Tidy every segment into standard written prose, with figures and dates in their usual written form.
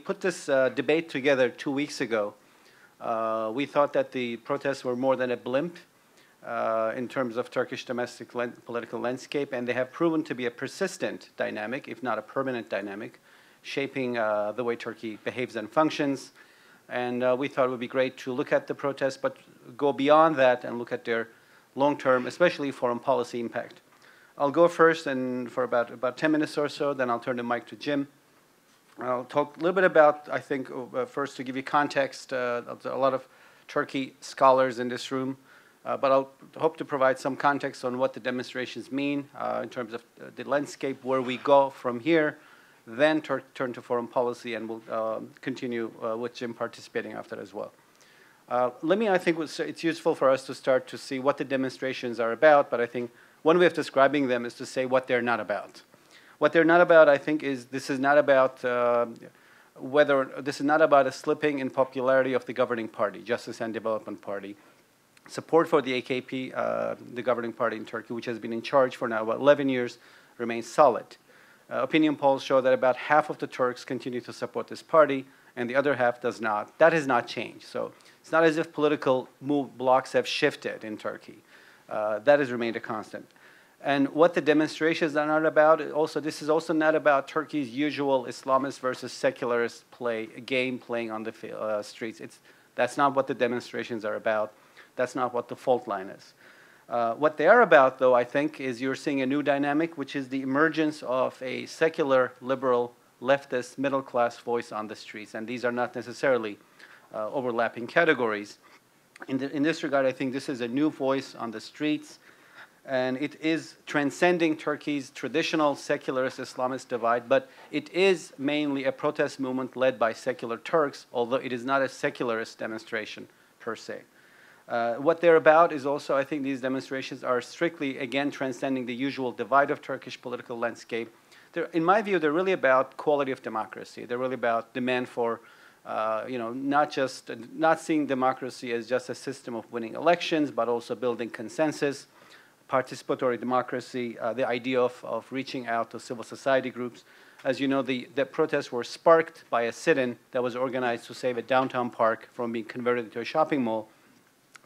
put this debate together 2 weeks ago, we thought that the protests were more than a blimp in terms of Turkish domestic political landscape, and they have proven to be a persistent dynamic, if not a permanent dynamic, shaping the way Turkey behaves and functions. And we thought it would be great to look at the protests, but go beyond that and look at their long-term, especially foreign policy impact. I'll go first and for about 10 minutes or so, then I'll turn the mic to Jim. I'll talk a little bit about, I think, first to give you context, a lot of Turkey scholars in this room, but I'll hope to provide some context on what the demonstrations mean in terms of the landscape, where we go from here, then turn to foreign policy, and we'll continue with Jim participating after that as well. I think it's useful for us to start to see what the demonstrations are about, but I think one way of describing them is to say what they're not about. What they're not about, I think, is this is not about this is not about a slipping in popularity of the governing party, Justice and Development Party. Support for the AKP, the governing party in Turkey, which has been in charge for now about 11 years, remains solid. Opinion polls show that about half of the Turks continue to support this party, and the other half does not. That has not changed. So it's not as if political blocks have shifted in Turkey. That has remained a constant. And what the demonstrations are not about, this is also not about Turkey's usual Islamist versus secularist game playing on the streets. That's not what the demonstrations are about. That's not what the fault line is. What they are about, though, I think, is you're seeing a new dynamic, which is the emergence of a secular, liberal, leftist, middle-class voice on the streets. And these are not necessarily overlapping categories. In this regard, I think this is a new voice on the streets, and it is transcending Turkey's traditional secularist Islamist divide, but it is mainly a protest movement led by secular Turks, although it is not a secularist demonstration per se. What they're about is also, I think these demonstrations are strictly, again, transcending the usual divide of Turkish political landscape. In my view, they're really about quality of democracy. They're really about demand for not seeing democracy as just a system of winning elections, but also building consensus, participatory democracy, the idea of reaching out to civil society groups. As you know, the protests were sparked by a sit-in that was organized to save a downtown park from being converted into a shopping mall.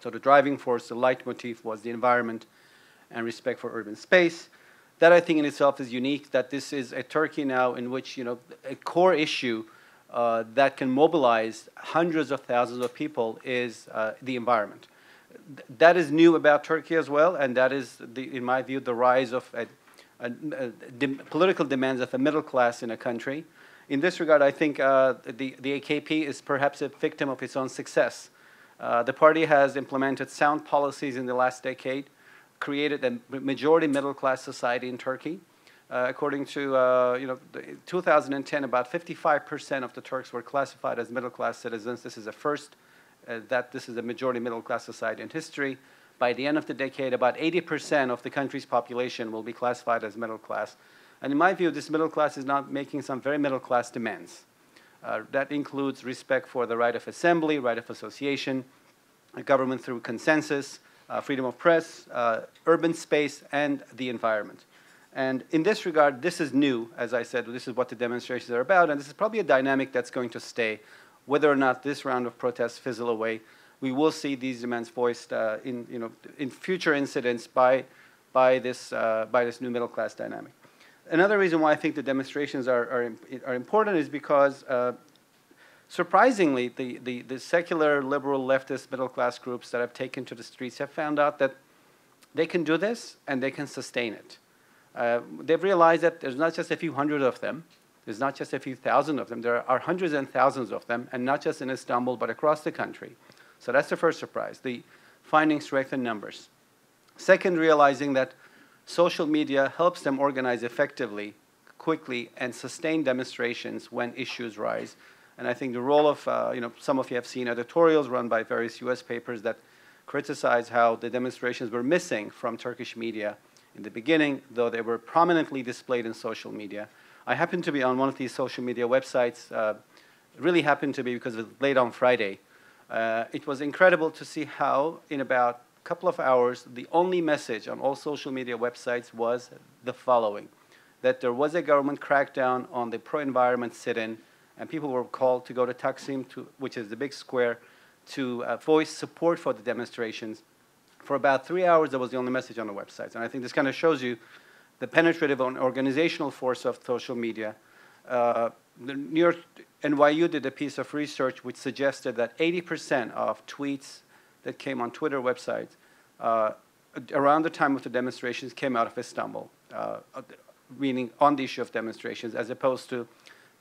So the driving force, the leitmotif, was the environment and respect for urban space. That, I think, in itself is unique, that this is a Turkey now in which, a core issue that can mobilize hundreds of thousands of people is the environment. That is new about Turkey as well, and that is, in my view, the rise of political demands of the middle class in a country. In this regard, I think the AKP is perhaps a victim of its own success. The party has implemented sound policies in the last decade, created a majority middle-class society in Turkey. According to 2010, about 55% of the Turks were classified as middle-class citizens. This is the first that this is a majority middle-class society in history. By the end of the decade, about 80% of the country's population will be classified as middle-class. And in my view, this middle class is now making some very middle-class demands. That includes respect for the right of assembly, right of association, government through consensus, freedom of press, urban space, and the environment. And in this regard, this is new. As I said, this is what the demonstrations are about, and this is probably a dynamic that's going to stay. Whether or not this round of protests fizzle away, we will see these demands voiced in future incidents by this new middle-class dynamic. Another reason why I think the demonstrations are important is because, surprisingly, the secular, liberal, leftist, middle-class groups that have taken to the streets have found out that they can do this and they can sustain it. They've realized that there's not just a few hundred of them, there's not just a few thousand of them, there are hundreds and thousands of them, and not just in Istanbul, but across the country. So that's the first surprise, the finding strength in numbers. Second, realizing that social media helps them organize effectively, quickly, and sustain demonstrations when issues rise. And I think the role of, some of you have seen editorials run by various US papers that criticize how the demonstrations were missing from Turkish media in the beginning, though they were prominently displayed in social media. I happened to be on one of these social media websites, really happened to be because it was late on Friday. It was incredible to see how, in about a couple of hours, the only message on all social media websites was the following, that there was a government crackdown on the pro-environment sit-in, and people were called to go to Taksim, which is the big square, to voice support for the demonstrations. For about 3 hours, that was the only message on the websites. And I think this kind of shows you the penetrative and organizational force of social media. The New York NYU did a piece of research which suggested that 80% of tweets that came on Twitter websites around the time of the demonstrations came out of Istanbul, meaning on the issue of demonstrations, as opposed to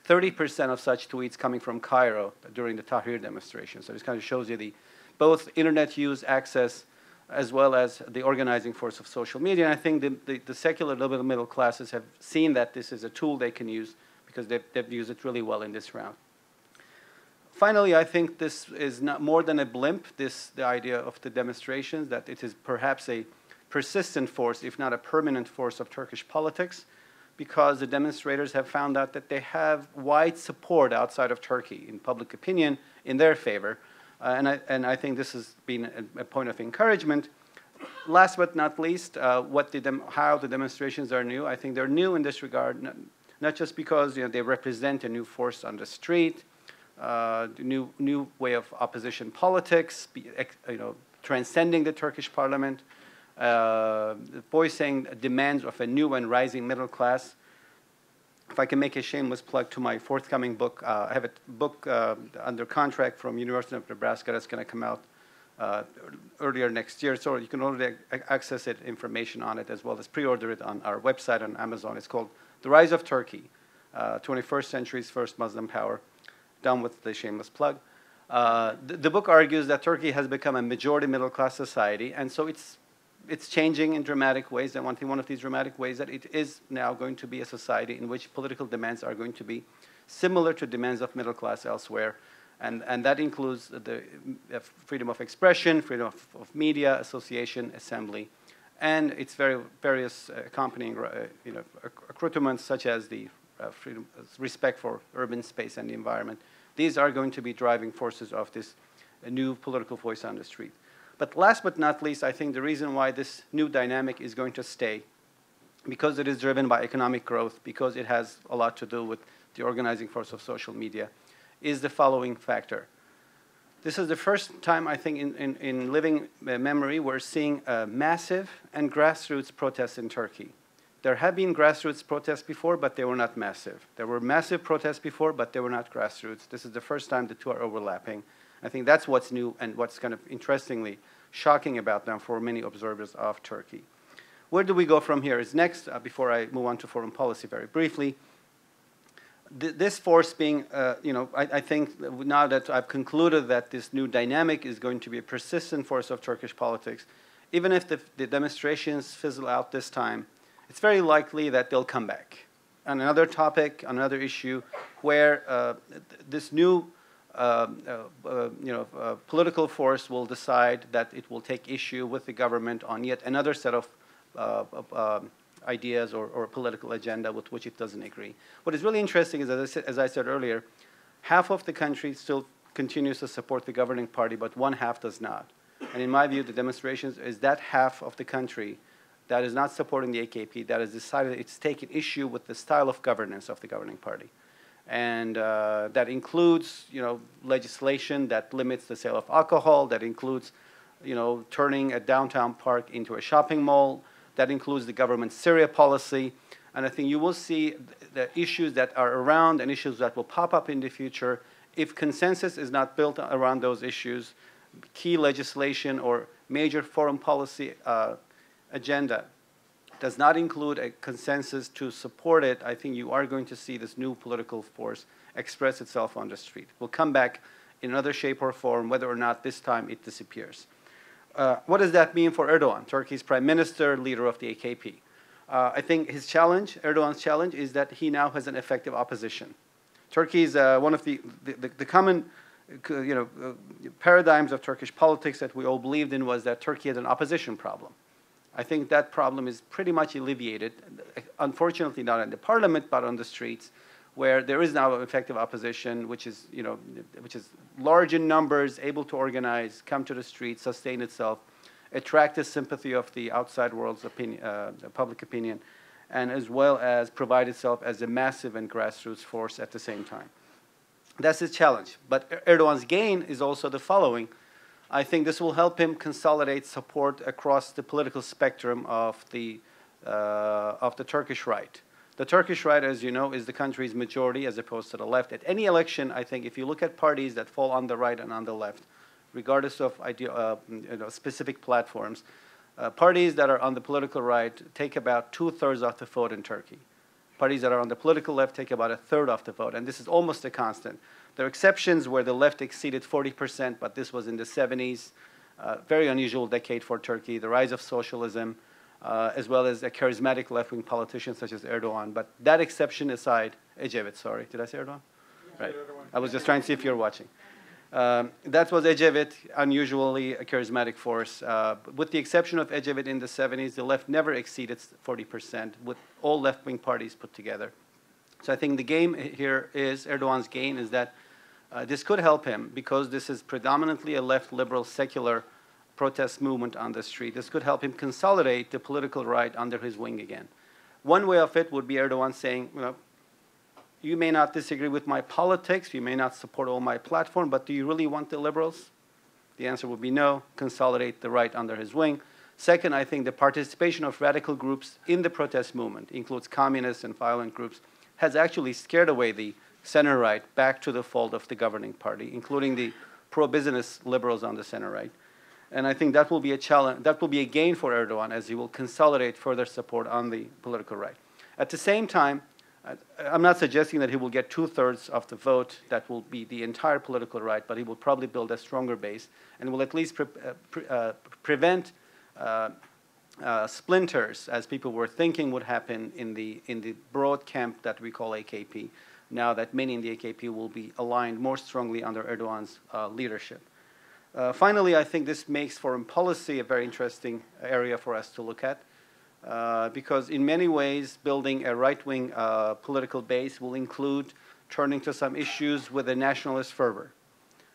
30% of such tweets coming from Cairo during the Tahrir demonstration. So this kind of shows you the both internet use, access, as well as the organizing force of social media. And I think the secular liberal middle classes have seen that this is a tool they can use because they've used it really well in this round. Finally, I think this is not more than a blimp, the idea of the demonstrations, that it is perhaps a persistent force, if not a permanent force of Turkish politics, because the demonstrators have found out that they have wide support outside of Turkey in public opinion in their favor. And I think this has been a point of encouragement. Last but not least, how the demonstrations are new. I think they're new in this regard, not just because they represent a new force on the street, new way of opposition politics, transcending the Turkish parliament, voicing demands of a new and rising middle class. If I can make a shameless plug to my forthcoming book, I have a book under contract from University of Nebraska that's going to come out earlier next year. So you can already access it, information on it, as well as pre-order it on our website on Amazon. It's called The Rise of Turkey, 21st Century's First Muslim Power. Done with the shameless plug. The book argues that Turkey has become a majority middle-class society, and so it's changing in dramatic ways. And one of these dramatic ways that it is now going to be a society in which political demands are going to be similar to demands of middle class elsewhere. And that includes the freedom of expression, freedom of media, association, assembly, and its various accompanying accoutrements such as the respect for urban space and the environment. These are going to be driving forces of this new political voice on the street. But last but not least, I think the reason why this new dynamic is going to stay, because it is driven by economic growth, because it has a lot to do with the organizing force of social media, is the following factor. This is the first time, I think, in living memory, we're seeing massive and grassroots protests in Turkey. There have been grassroots protests before, but they were not massive. There were massive protests before, but they were not grassroots. This is the first time the two are overlapping. I think that's what's new and what's kind of interestingly shocking about them for many observers of Turkey. Where do we go from here? Is next, before I move on to foreign policy very briefly, this force being, I think now that I've concluded that this new dynamic is going to be a persistent force of Turkish politics, even if the demonstrations fizzle out this time, it's very likely that they'll come back on another topic, on another issue, where this new political force will decide that it will take issue with the government on yet another set of ideas or political agenda with which it doesn't agree. What is really interesting is, as I said earlier, half of the country still continues to support the governing party, but one half does not. And in my view, the demonstrations is that half of the country that is not supporting the AKP, that has decided it's taken issue with the style of governance of the governing party. And that includes, legislation that limits the sale of alcohol, that includes, turning a downtown park into a shopping mall, that includes the government's Syria policy. And I think you will see the issues that are around and issues that will pop up in the future. If consensus is not built around those issues, key legislation or major foreign policy agenda does not include a consensus to support it, I think you are going to see this new political force express itself on the street. It will come back in another shape or form, whether or not this time it disappears. What does that mean for Erdogan, Turkey's prime minister, leader of the AKP? I think his challenge, Erdogan's challenge, is that he now has an effective opposition. Turkey's one of the common paradigms of Turkish politics that we all believed in was that Turkey had an opposition problem. I think that problem is pretty much alleviated, unfortunately not in the parliament, but on the streets, where there is now an effective opposition, which is large in numbers, able to organize, come to the streets, sustain itself, attract the sympathy of the outside world's public opinion, and as well as provide itself as a massive and grassroots force at the same time. That's his challenge. But Erdogan's gain is also the following. I think this will help him consolidate support across the political spectrum of the Turkish right. The Turkish right, as you know, is the country's majority as opposed to the left. At any election, I think if you look at parties that fall on the right and on the left, regardless of specific platforms, parties that are on the political right take about 2/3 of the vote in Turkey. Parties that are on the political left take about 1/3 of the vote, and this is almost a constant. There are exceptions where the left exceeded 40%, but this was in the 70s. Very unusual decade for Turkey, the rise of socialism, as well as a charismatic left-wing politician such as Erdogan. But that exception aside, Ecevit, sorry, did I say Erdogan? Right. I was just trying to see if you're watching. That was Ecevit, unusually a charismatic force. With the exception of Ecevit in the 70s, the left never exceeded 40% with all left-wing parties put together. So I think the game here is, Erdogan's gain is that this could help him because this is predominantly a left liberal secular protest movement on the street. This could help him consolidate the political right under his wing again. One way of it would be Erdogan saying, you may not disagree with my politics, you may not support all my platform, but do you really want the liberals? The answer would be no, consolidate the right under his wing. Second, I think the participation of radical groups in the protest movement, includes communist and violent groups, has actually scared away the center right back to the fold of the governing party, including the pro-business liberals on the center right. And I think that will be a challenge, that will be a gain for Erdogan as he will consolidate further support on the political right. At the same time, I'm not suggesting that he will get 2/3 of the vote, that will be the entire political right, but he will probably build a stronger base and will at least prevent splinters, as people were thinking would happen in the broad camp that we call AKP, now that many in the AKP will be aligned more strongly under Erdogan's leadership. Finally, I think this makes foreign policy a very interesting area for us to look at, because in many ways, building a right-wing political base will include turning to some issues with a nationalist fervor,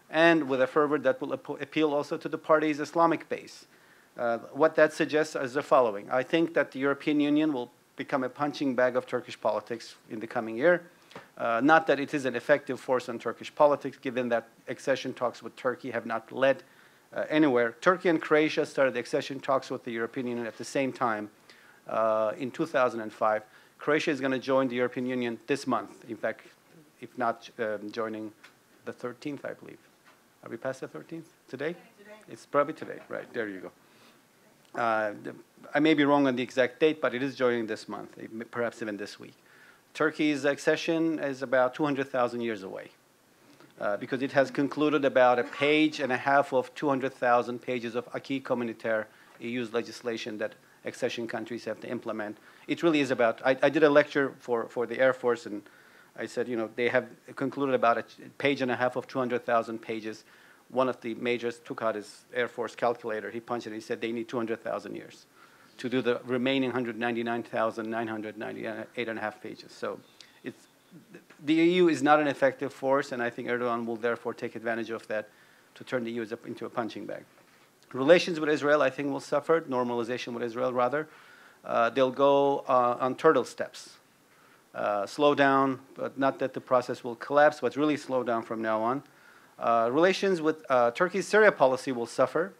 and with a fervor that will appeal also to the party's Islamic base. What that suggests is the following. I think that the European Union will become a punching bag of Turkish politics in the coming year. Not that it is an effective force on Turkish politics, given that accession talks with Turkey have not led anywhere. Turkey and Croatia started accession talks with the European Union at the same time in 2005. Croatia is going to join the European Union this month. In fact, if not joining the 13th, I believe. Are we past the 13th? Today? Today. It's probably today. Right, there you go. I may be wrong on the exact date, but it is joining this month, perhaps even this week. Turkey's accession is about 200,000 years away because it has concluded about 1.5 pages of 200,000 pages of acquis communautaire, EU's legislation that accession countries have to implement. It really is about, I did a lecture for the Air Force, and I said, they have concluded about 1.5 pages of 200,000 pages. One of the majors took out his Air Force calculator. He punched it, and he said they need 200,000 years to do the remaining 199,998.5 pages. So the EU is not an effective force, and I think Erdogan will therefore take advantage of that to turn the EU into a punching bag. Relations with Israel, I think, will suffer, normalization with Israel, rather. They'll go on turtle steps. Slow down, but not that the process will collapse, but really slow down from now on. Relations with Turkey's Syria policy will suffer,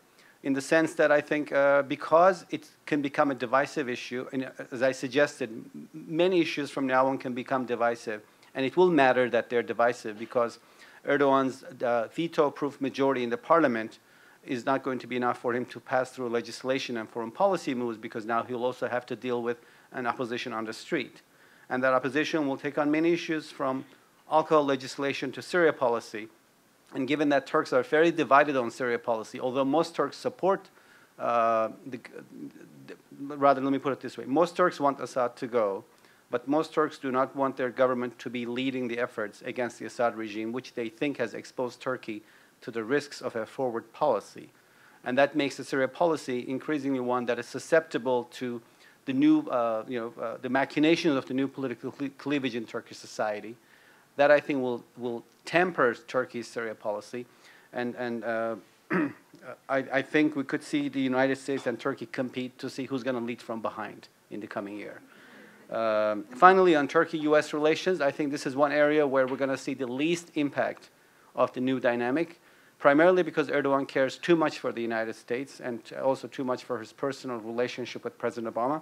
in the sense that I think because it can become a divisive issue, and as I suggested, many issues from now on can become divisive, and it will matter that they're divisive because Erdogan's veto-proof majority in the parliament is not going to be enough for him to pass through legislation and foreign policy moves, because now he'll also have to deal with an opposition on the street. And that opposition will take on many issues, from alcohol legislation to Syria policy. And given that Turks are very divided on Syria policy, although most Turks support, rather, let me put it this way. Most Turks want Assad to go, but most Turks do not want their government to be leading the efforts against the Assad regime, which they think has exposed Turkey to the risks of a forward policy. And that makes the Syria policy increasingly one that is susceptible to the new, the machinations of the new political cleavage in Turkish society. That, I think, will temper Turkey's Syria policy. And I think we could see the United States and Turkey compete to see who's going to lead from behind in the coming year. Finally, on Turkey-U.S. relations, I think this is one area where we're going to see the least impact of the new dynamic, primarily because Erdogan cares too much for the United States and also too much for his personal relationship with President Obama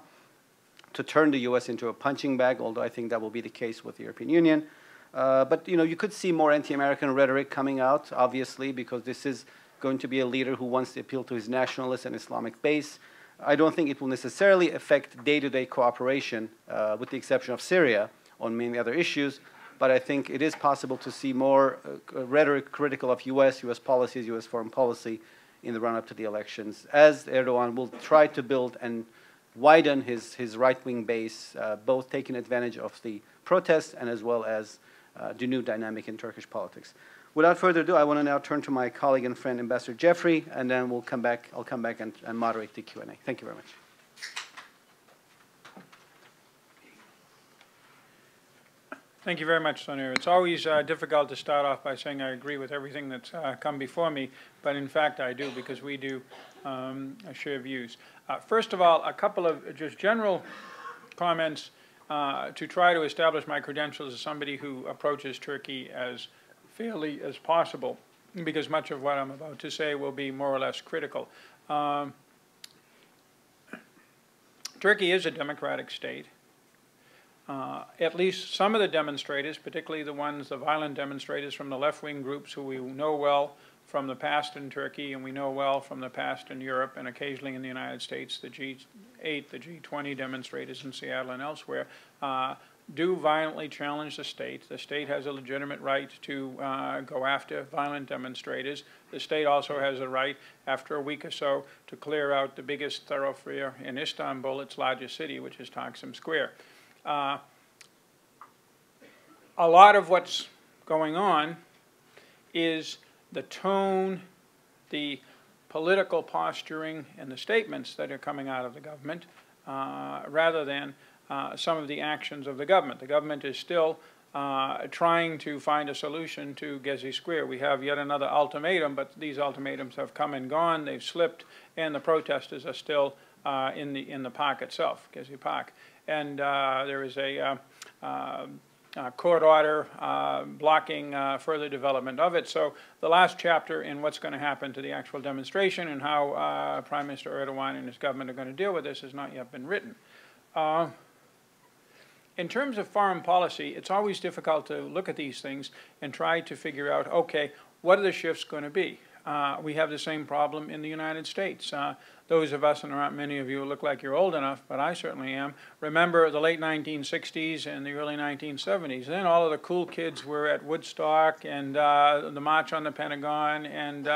to turn the U.S. into a punching bag, although I think that will be the case with the European Union. But you could see more anti-American rhetoric coming out, obviously, because this is going to be a leader who wants to appeal to his nationalist and Islamic base. I don't think it will necessarily affect day-to-day cooperation, with the exception of Syria, on many other issues. But I think it is possible to see more rhetoric critical of U.S. policies, U.S. foreign policy in the run-up to the elections, as Erdogan will try to build and widen his right-wing base, both taking advantage of the protests and as well as the new dynamic in Turkish politics. Without further ado, I want to now turn to my colleague and friend, Ambassador Jeffrey, and then I'll come back and moderate the Q&A. Thank you very much. Thank you very much, Soner. It's always difficult to start off by saying I agree with everything that's come before me, but in fact I do, because we do share views. First of all, a couple of just general comments to try to establish my credentials as somebody who approaches Turkey as fairly as possible, because much of what I'm about to say will be more or less critical. Turkey is a democratic state. At least some of the demonstrators, particularly the violent demonstrators from the left-wing groups who we know well from the past in Turkey and we know well from the past in Europe and occasionally in the United States, the G8, the G20 demonstrators in Seattle and elsewhere, do violently challenge the state. The state has a legitimate right to go after violent demonstrators. The state also has a right, after a week or so, to clear out the biggest thoroughfare in Istanbul, its largest city, which is Taksim Square. A lot of what's going on is the tone, the political posturing, and the statements that are coming out of the government, rather than some of the actions of the government. The government is still trying to find a solution to Gezi Square. We have yet another ultimatum, but these ultimatums have come and gone, they've slipped, and the protesters are still in the park itself, Gezi Park. And there is a court order blocking further development of it. So the last chapter in what's going to happen to the actual demonstration and how Prime Minister Erdogan and his government are going to deal with this has not yet been written. In terms of foreign policy, it's always difficult to look at these things and try to figure out, okay, what are the shifts going to be? We have the same problem in the United States. Those of us, and there aren't many of you who look like you're old enough, but I certainly am, remember the late 1960s and the early 1970s. Then all of the cool kids were at Woodstock and the March on the Pentagon and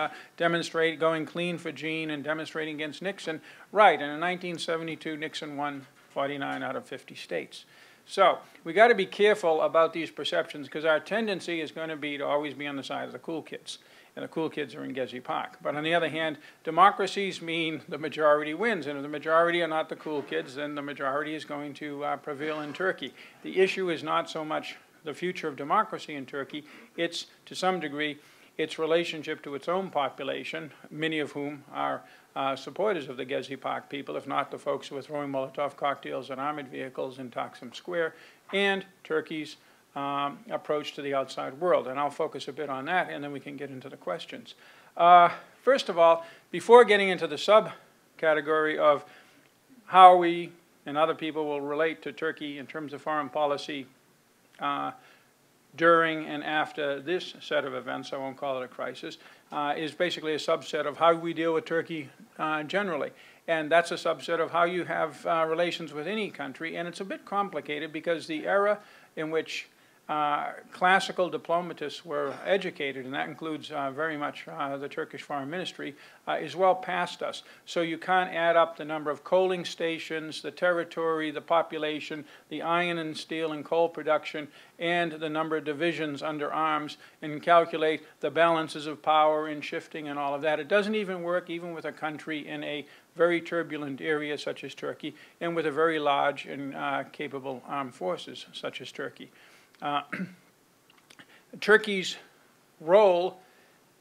going clean for Gene and demonstrating against Nixon. Right, and in 1972, Nixon won 49 out of 50 states. So we got to be careful about these perceptions, because our tendency is going to be to always be on the side of the cool kids. And the cool kids are in Gezi Park. But on the other hand, democracies mean the majority wins. And if the majority are not the cool kids, then the majority is going to prevail in Turkey. The issue is not so much the future of democracy in Turkey. It's, to some degree, its relationship to its own population, many of whom are supporters of the Gezi Park people, if not the folks who are throwing Molotov cocktails and armored vehicles in Taksim Square, and Turkey's approach to the outside world. And I'll focus a bit on that, and then we can get into the questions. First of all, before getting into the subcategory of how we and other people will relate to Turkey in terms of foreign policy during and after this set of events, I won't call it a crisis, is basically a subset of how we deal with Turkey generally. And that's a subset of how you have relations with any country. And it's a bit complicated because the era in which classical diplomatists were educated, and that includes very much the Turkish Foreign Ministry, is well past us. So you can't add up the number of coaling stations, the territory, the population, the iron and steel and coal production, and the number of divisions under arms, and calculate the balances of power and shifting and all of that. It doesn't even work even with a country in a very turbulent area such as Turkey, and with a very large and capable armed forces such as Turkey. Turkey's role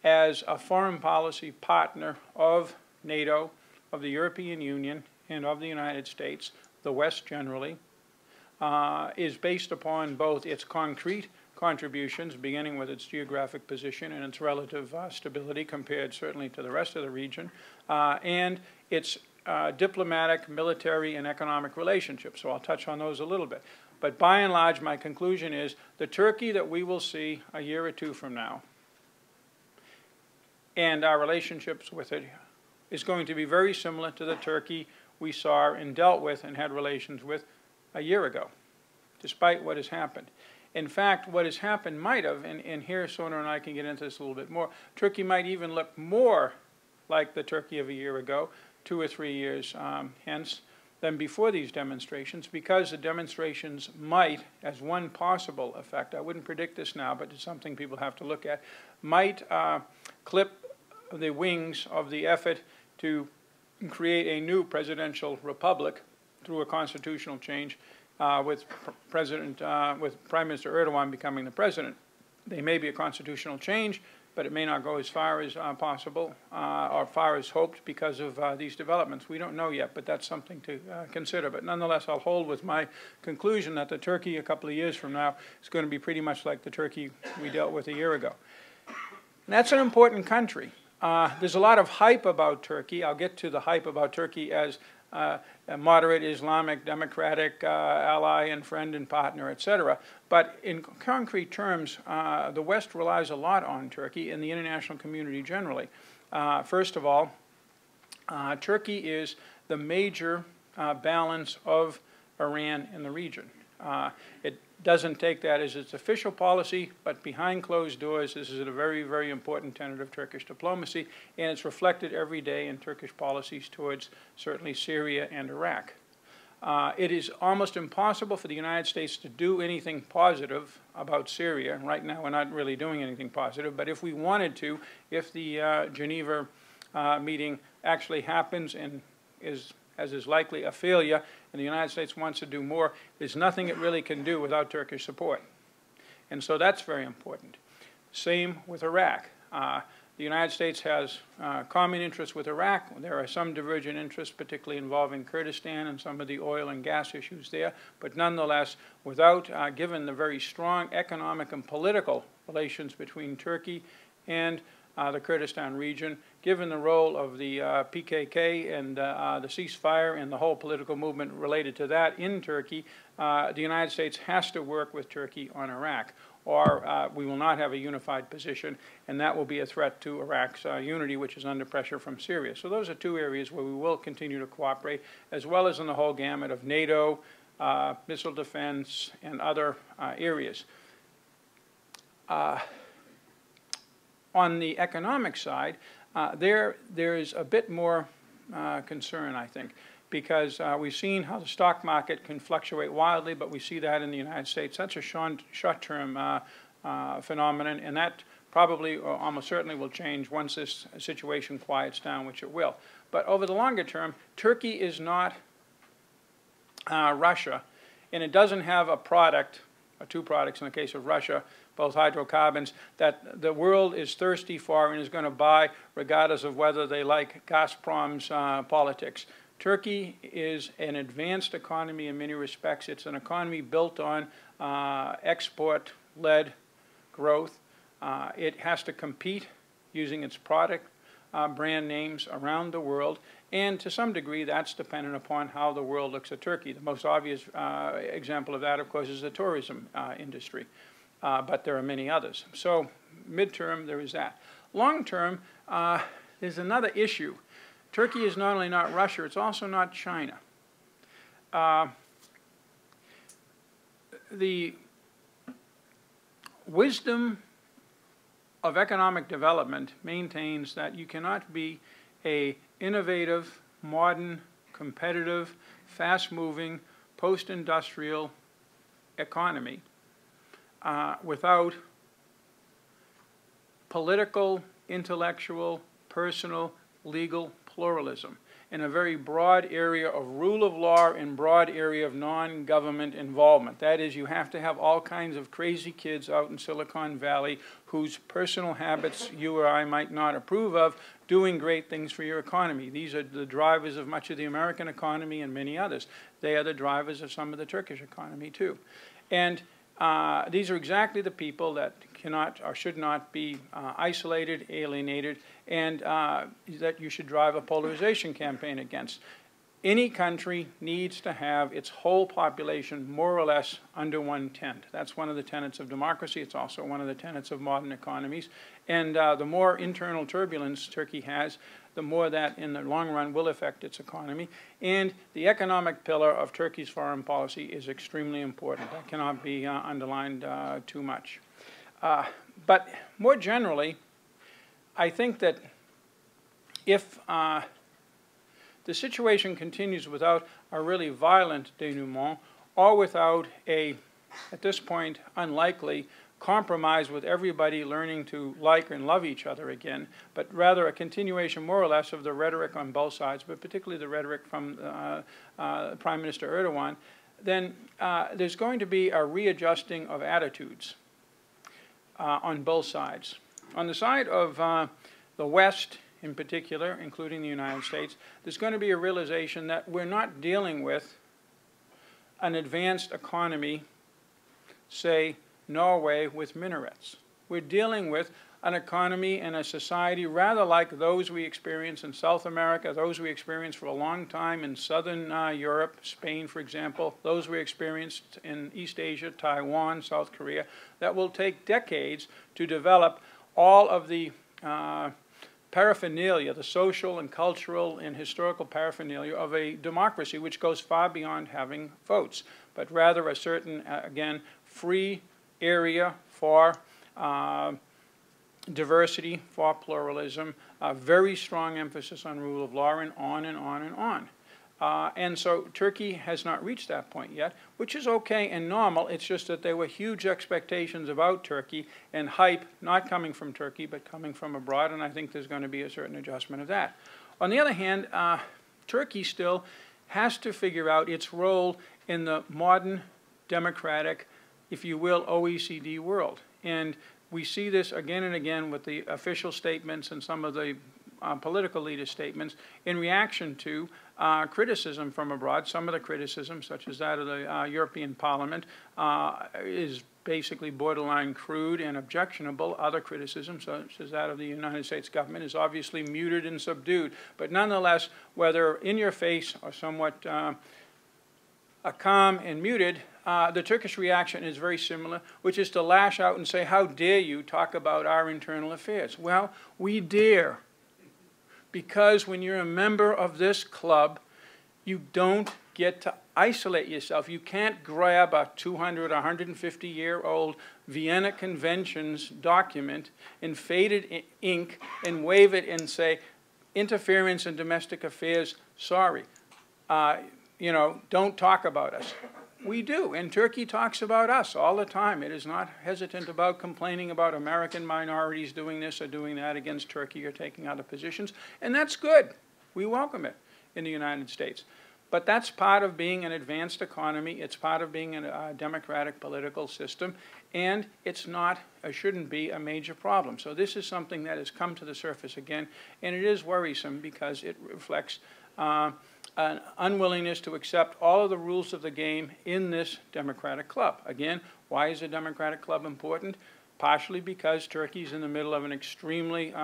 as a foreign policy partner of NATO, of the European Union, and of the United States, the West generally, is based upon both its concrete contributions, beginning with its geographic position and its relative stability compared certainly to the rest of the region, and its diplomatic, military, and economic relationships. So I'll touch on those a little bit. But by and large, my conclusion is the Turkey that we will see a year or two from now and our relationships with it is going to be very similar to the Turkey we saw and dealt with and had relations with a year ago, despite what has happened. In fact, what has happened might have, and here Soner and I can get into this a little bit more, Turkey might even look more like the Turkey of a year ago, 2 or 3 years hence, than before these demonstrations, because the demonstrations might, as one possible effect, I wouldn't predict this now, but it's something people have to look at, might clip the wings of the effort to create a new presidential republic through a constitutional change with Prime Minister Erdogan becoming the president. There may be a constitutional change, but it may not go as far as possible or far as hoped because of these developments. We don't know yet, but that's something to consider. But nonetheless, I'll hold with my conclusion that the Turkey a couple of years from now is going to be pretty much like the Turkey we dealt with a year ago. And that's an important country. There's a lot of hype about Turkey. I'll get to the hype about Turkey as a moderate Islamic, democratic ally and friend and partner, etc. But in concrete terms, the West relies a lot on Turkey and the international community generally. First of all, Turkey is the major balance of Iran in the region. It doesn't take that as its official policy, but behind closed doors, this is a very, very important tenet of Turkish diplomacy, and it's reflected every day in Turkish policies towards certainly Syria and Iraq. It is almost impossible for the United States to do anything positive about Syria. Right now, we're not really doing anything positive, but if we wanted to, if the Geneva meeting actually happens and as is likely a failure, and the United States wants to do more, there's nothing it really can do without Turkish support. And so that's very important. Same with Iraq. The United States has common interests with Iraq. There are some divergent interests, particularly involving Kurdistan and some of the oil and gas issues there. But nonetheless, without, given the very strong economic and political relations between Turkey and the Kurdistan region, given the role of the PKK and the ceasefire and the whole political movement related to that in Turkey, the United States has to work with Turkey on Iraq, or we will not have a unified position, and that will be a threat to Iraq's unity, which is under pressure from Syria. So those are two areas where we will continue to cooperate, as well as in the whole gamut of NATO, missile defense, and other areas. On the economic side, there is a bit more concern, I think, because we've seen how the stock market can fluctuate wildly, but we see that in the United States. That's a short-term phenomenon, and that probably or almost certainly will change once this situation quiets down, which it will. But over the longer term, Turkey is not Russia, and it doesn't have a product, or two products in the case of Russia, both hydrocarbons, that the world is thirsty for and is going to buy regardless of whether they like Gazprom's politics. Turkey is an advanced economy in many respects. It's an economy built on export-led growth. It has to compete using its product brand names around the world, and to some degree that's dependent upon how the world looks at Turkey. The most obvious example of that, of course, is the tourism industry. But there are many others. So midterm, there is that. Long term, there's another issue. Turkey is not only not Russia, it's also not China. The wisdom of economic development maintains that you cannot be an innovative, modern, competitive, fast-moving, post-industrial economy without political, intellectual, personal, legal, pluralism, in a very broad area of rule of law and broad area of non-government involvement. That is, you have to have all kinds of crazy kids out in Silicon Valley whose personal habits you or I might not approve of, doing great things for your economy. These are the drivers of much of the American economy and many others. They are the drivers of some of the Turkish economy too. And these are exactly the people that cannot or should not be isolated, alienated, and that you should drive a polarization campaign against. Any country needs to have its whole population more or less under one tent. That's one of the tenets of democracy. It's also one of the tenets of modern economies. And the more internal turbulence Turkey has, the more that in the long run will affect its economy. And the economic pillar of Turkey's foreign policy is extremely important. That cannot be underlined too much. But more generally, I think that if the situation continues without a really violent denouement or without a, at this point, unlikely compromise with everybody learning to like and love each other again, but rather a continuation more or less of the rhetoric on both sides, but particularly the rhetoric from Prime Minister Erdogan, then there's going to be a readjusting of attitudes on both sides. On the side of the West, in particular, including the United States, there's going to be a realization that we're not dealing with an advanced economy, say Norway with minarets. We're dealing with an economy and a society rather like those we experience in South America, those we experienced for a long time in Southern Europe, Spain, for example, those we experienced in East Asia, Taiwan, South Korea, that will take decades to develop all of the paraphernalia, the social and cultural and historical paraphernalia of a democracy which goes far beyond having votes, but rather a certain, again, free area for diversity, for pluralism, a very strong emphasis on rule of law, and on and on and on. And so Turkey has not reached that point yet, which is okay and normal. It's just that there were huge expectations about Turkey and hype not coming from Turkey but coming from abroad, and I think there's going to be a certain adjustment of that. On the other hand, Turkey still has to figure out its role in the modern democratic, if you will, OECD world. And we see this again and again with the official statements and some of the political leader statements in reaction to criticism from abroad. Some of the criticism, such as that of the European Parliament, is basically borderline crude and objectionable. Other criticism, such as that of the United States government, is obviously muted and subdued. But nonetheless, whether in your face or somewhat calm and muted, the Turkish reaction is very similar, which is to lash out and say, how dare you talk about our internal affairs? Well, we dare. Because when you're a member of this club, you don't get to isolate yourself. You can't grab a 200 or 150-year-old Vienna Conventions document in faded ink and wave it and say, interference in domestic affairs, sorry. You know, don't talk about us. We do, and Turkey talks about us all the time. It is not hesitant about complaining about American minorities doing this or doing that against Turkey or taking other positions, and that's good. We welcome it in the United States. But that's part of being an advanced economy. It's part of being a democratic political system, and it's not, or shouldn't be, a major problem. So this is something that has come to the surface again, and it is worrisome because it reflects an unwillingness to accept all of the rules of the game in this democratic club. Again, why is a democratic club important? Partially because Turkey's in the middle of an extremely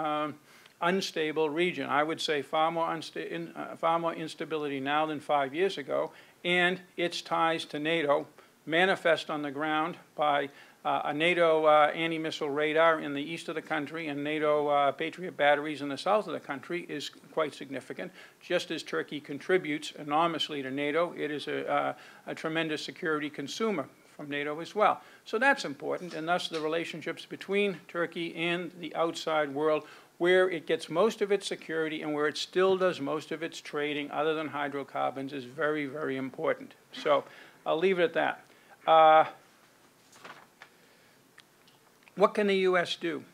unstable region. I would say far more instability now than 5 years ago, and its ties to NATO manifest on the ground by a NATO anti-missile radar in the east of the country and NATO Patriot batteries in the south of the country is quite significant. Just as Turkey contributes enormously to NATO, it is a tremendous security consumer from NATO as well. So that's important, and thus the relationships between Turkey and the outside world, where it gets most of its security and where it still does most of its trading other than hydrocarbons, is very, very important. So I'll leave it at that. What can the U.S. do?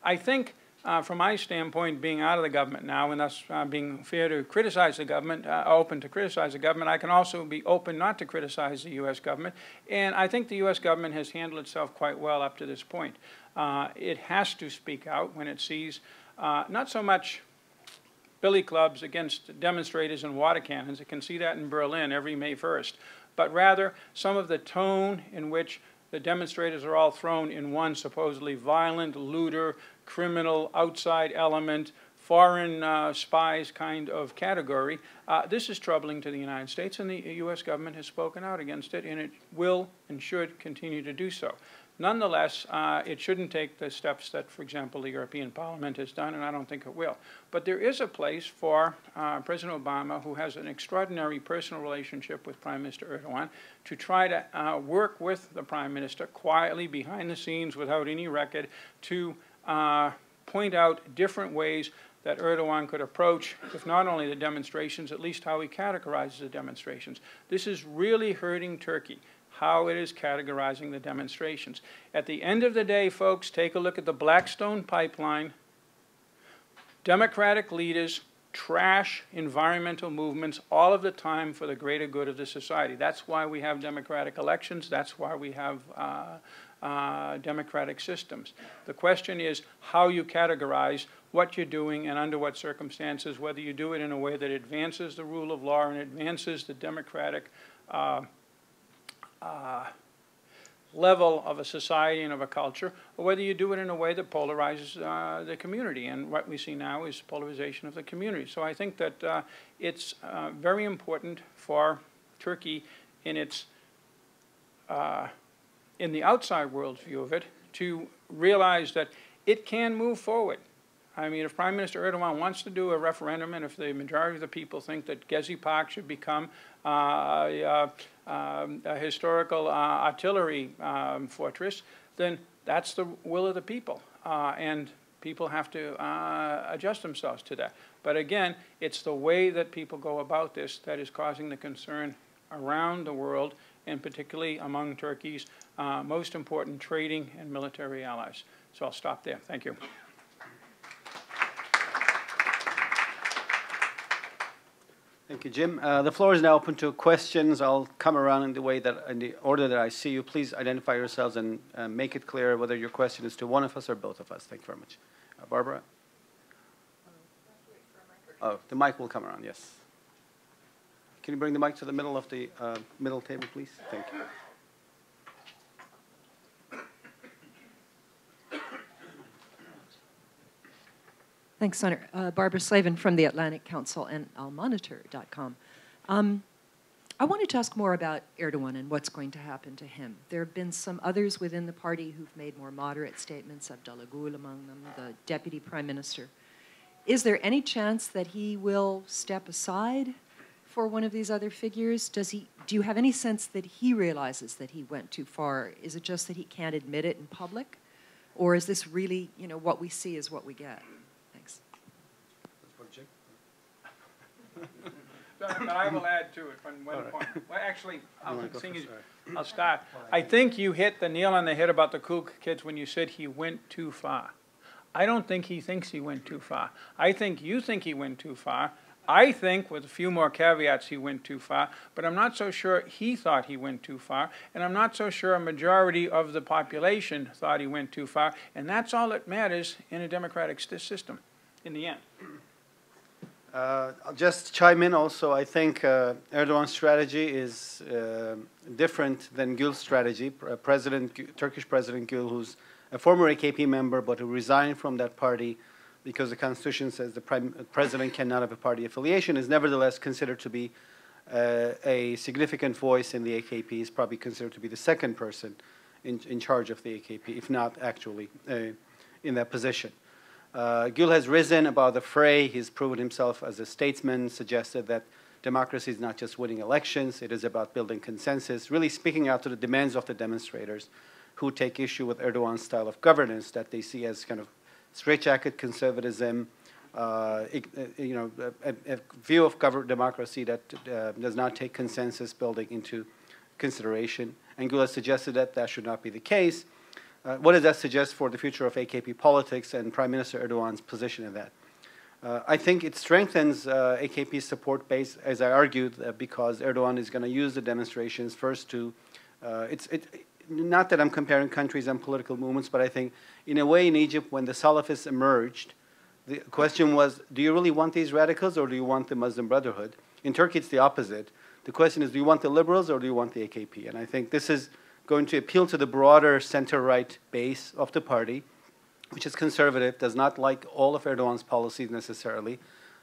I think from my standpoint, being out of the government now, and thus being fair to criticize the government, open to criticize the government, I can also be open not to criticize the U.S. government. And I think the U.S. government has handled itself quite well up to this point. It has to speak out when it sees not so much billy clubs against demonstrators and water cannons. It can see that in Berlin every May 1st. But rather, some of the tone in which the demonstrators are all thrown in one supposedly violent, looter, criminal, outside element, foreign spies kind of category. This is troubling to the United States, and the U.S. government has spoken out against it, and it will and should continue to do so. Nonetheless, it shouldn't take the steps that, for example, the European Parliament has done, and I don't think it will. But there is a place for President Obama, who has an extraordinary personal relationship with Prime Minister Erdogan, to try to work with the Prime Minister quietly behind the scenes without any record to point out different ways that Erdogan could approach, if not only the demonstrations, at least how he categorizes the demonstrations. This is really hurting Turkey, how it is categorizing the demonstrations. At the end of the day, folks, take a look at the Blackstone pipeline. Democratic leaders trash environmental movements all of the time for the greater good of the society. That's why we have democratic elections. That's why we have democratic systems. The question is how you categorize what you're doing and under what circumstances, whether you do it in a way that advances the rule of law and advances the democratic level of a society and of a culture, or whether you do it in a way that polarizes the community. And what we see now is polarization of the community. So I think that it's very important for Turkey in its in the outside world's view of it to realize that it can move forward. I mean, if Prime Minister Erdogan wants to do a referendum, and if the majority of the people think that Gezi Park should become a historical artillery fortress, then that's the will of the people. And people have to adjust themselves to that. But again, it's the way that people go about this that is causing the concern around the world, and particularly among Turkey's most important trading and military allies. So I'll stop there. Thank you. Thank you, Jim. The floor is now open to questions. I'll come around in the order that I see you. Please identify yourselves and make it clear whether your question is to one of us or both of us. Thank you very much. Barbara? Oh, the mic will come around, yes. Can you bring the mic to the middle of the middle table, please? Thank you. Thanks, Soner. Barbara Slavin from the Atlantic Council and almonitor.com. I wanted to ask more about Erdogan and what's going to happen to him. There have been some others within the party who've made more moderate statements, Abdullah Gül among them, the deputy prime minister. Is there any chance that he will step aside for one of these other figures? Do you have any sense that he realizes that he went too far? Is it just that he can't admit it in public? Or is this really, you know, what we see is what we get? Thanks. But I will add to it from one point. Well, actually, I'll start. I think you hit the nail on the head about the cool kids when you said he went too far. I don't think he thinks he went too far. I think you think he went too far. I think, with a few more caveats, he went too far, but I'm not so sure he thought he went too far, and I'm not so sure a majority of the population thought he went too far, and that's all that matters in a democratic system in the end. I'll just chime in also. I think Erdogan's strategy is different than Gül's strategy. Turkish President Gül, who's a former AKP member but who resigned from that party because the constitution says the president cannot have a party affiliation, is nevertheless considered to be a significant voice in the AKP. He's probably considered to be the second person in charge of the AKP, if not actually in that position. Gül has risen above the fray. He's proven himself as a statesman, suggested that democracy is not just winning elections, it is about building consensus, really speaking out to the demands of the demonstrators who take issue with Erdogan's style of governance that they see as kind of straitjacket conservatism, a view of democracy that does not take consensus building into consideration. And Gül has suggested that that should not be the case. What does that suggest for the future of AKP politics and Prime Minister Erdogan's position in that? I think it strengthens AKP's support base, as I argued, because Erdogan is going to use the demonstrations first to, not that I'm comparing countries and political movements, but I think in a way in Egypt when the Salafists emerged, the question was, do you really want these radicals or do you want the Muslim Brotherhood? In Turkey, it's the opposite. The question is, do you want the liberals or do you want the AKP? And I think this is going to appeal to the broader center-right base of the party, which is conservative, does not like all of Erdogan's policies necessarily,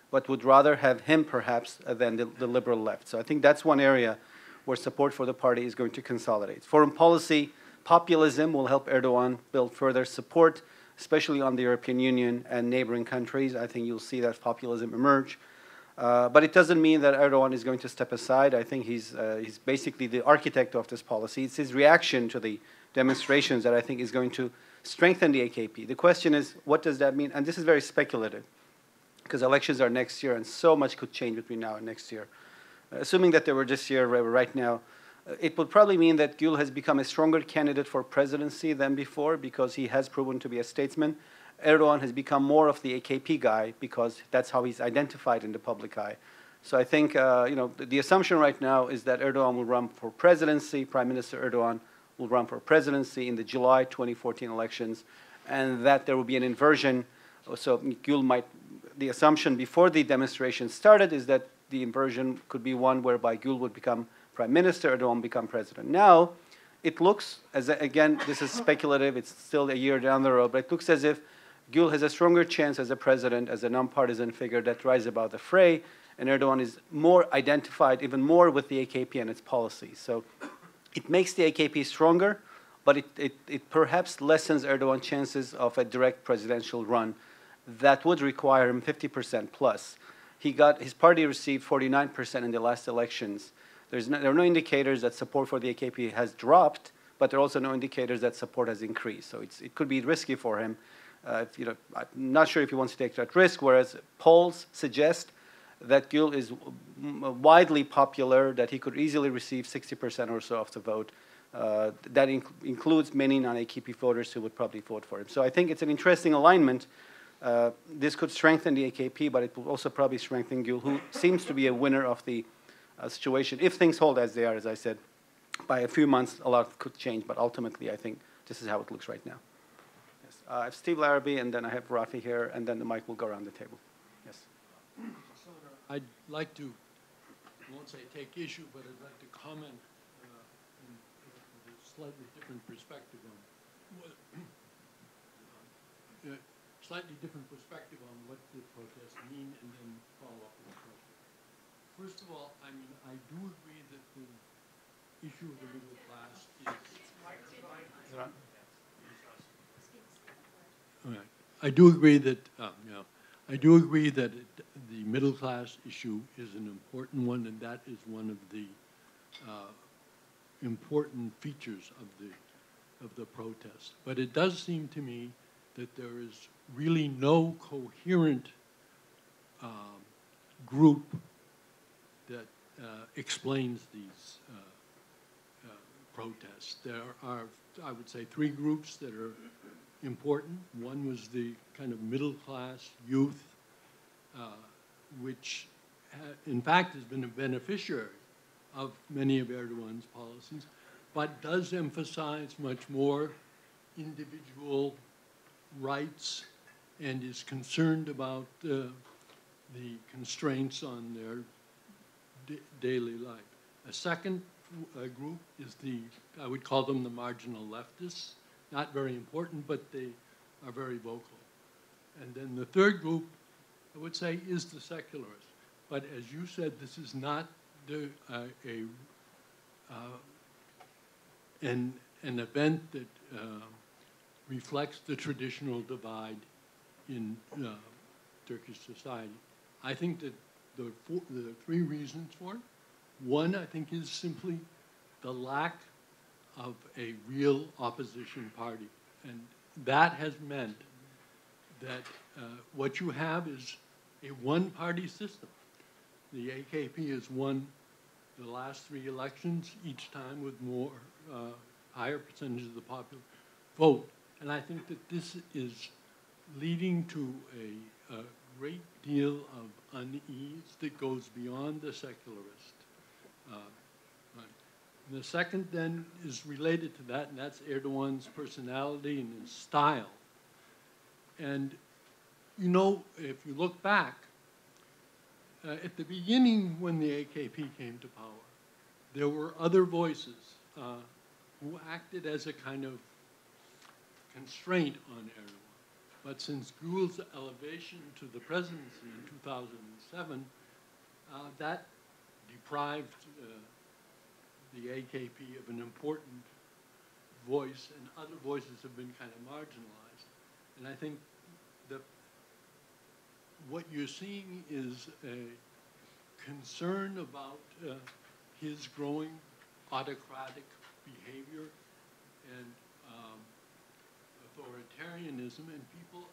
but would rather have him perhaps than the liberal left. So I think that's one area where support for the party is going to consolidate. Foreign policy, populism will help Erdogan build further support, especially on the European Union and neighboring countries. I think you'll see that populism emerge. But it doesn't mean that Erdogan is going to step aside. I think he's basically the architect of this policy. It's his reaction to the demonstrations that I think is going to strengthen the AKP. The question is, what does that mean? And this is very speculative, because elections are next year, and so much could change between now and next year. Assuming that they were this year, right now, it would probably mean that Gül has become a stronger candidate for presidency than before because he has proven to be a statesman. Erdogan has become more of the AKP guy because that's how he's identified in the public eye. So I think the assumption right now is that Erdogan will run for presidency, Prime Minister Erdogan will run for presidency in the July 2014 elections, and that there will be an inversion. So Gül might, the assumption before the demonstration started is that the inversion could be one whereby Gül would become Prime Minister, Erdogan become president. Now, it looks, as again, this is speculative, it's still a year down the road, but it looks as if Gül has a stronger chance as a president, as a non-partisan figure that rises above the fray, and Erdogan is more identified, even more with the AKP and its policies. So it makes the AKP stronger, but it perhaps lessens Erdogan's chances of a direct presidential run that would require him 50% plus. His party received 49% in the last elections. There are no indicators that support for the AKP has dropped, but there are also no indicators that support has increased. So it could be risky for him. I'm not sure if he wants to take that risk, whereas polls suggest that Gül is widely popular, that he could easily receive 60% or so of the vote. That includes many non-AKP voters who would probably vote for him. So I think it's an interesting alignment. This could strengthen the AKP, but it will also probably strengthen Gül, who seems to be a winner of the situation. If things hold as they are, as I said, by a few months, a lot could change, but ultimately, I think this is how it looks right now. Yes. I have Steve Larrabee, and then I have Rafi here, and then the mic will go around the table. Yes. Soner, I'd like to, I won't say take issue, but I'd like to comment in a slightly different perspective on what the protests mean, and then follow up with a question. First of all, I mean, I do agree that the issue of the middle class is. All right. I do agree that the middle class issue is an important one, and that is one of the important features of the protest. But it does seem to me that there is really no coherent group that explains these protests. There are, I would say, three groups that are important. One was the kind of middle-class youth, which, in fact, has been a beneficiary of many of Erdogan's policies, but does emphasize much more individual rights and is concerned about the constraints on their daily life. A second group is I would call them the marginal leftists. Not very important, but they are very vocal. And then the third group, I would say, is the secularists. But as you said, this is not an event that reflects the traditional divide in Turkish society. I think that the three reasons for it. One, I think, is simply the lack of a real opposition party. And that has meant that what you have is a one-party system. The AKP has won the last three elections, each time with higher percentage of the vote. And I think that this is leading to a great deal of unease that goes beyond the secularist. And the second then is related to that, and that's Erdogan's personality and his style. And you know, if you look back, at the beginning when the AKP came to power, there were other voices who acted as a kind of constraint on Erdogan. But since Gül's elevation to the presidency in 2007, that deprived the AKP of an important voice, and other voices have been kind of marginalized. And I think what you're seeing is a concern about his growing autocratic behavior and authoritarianism, and people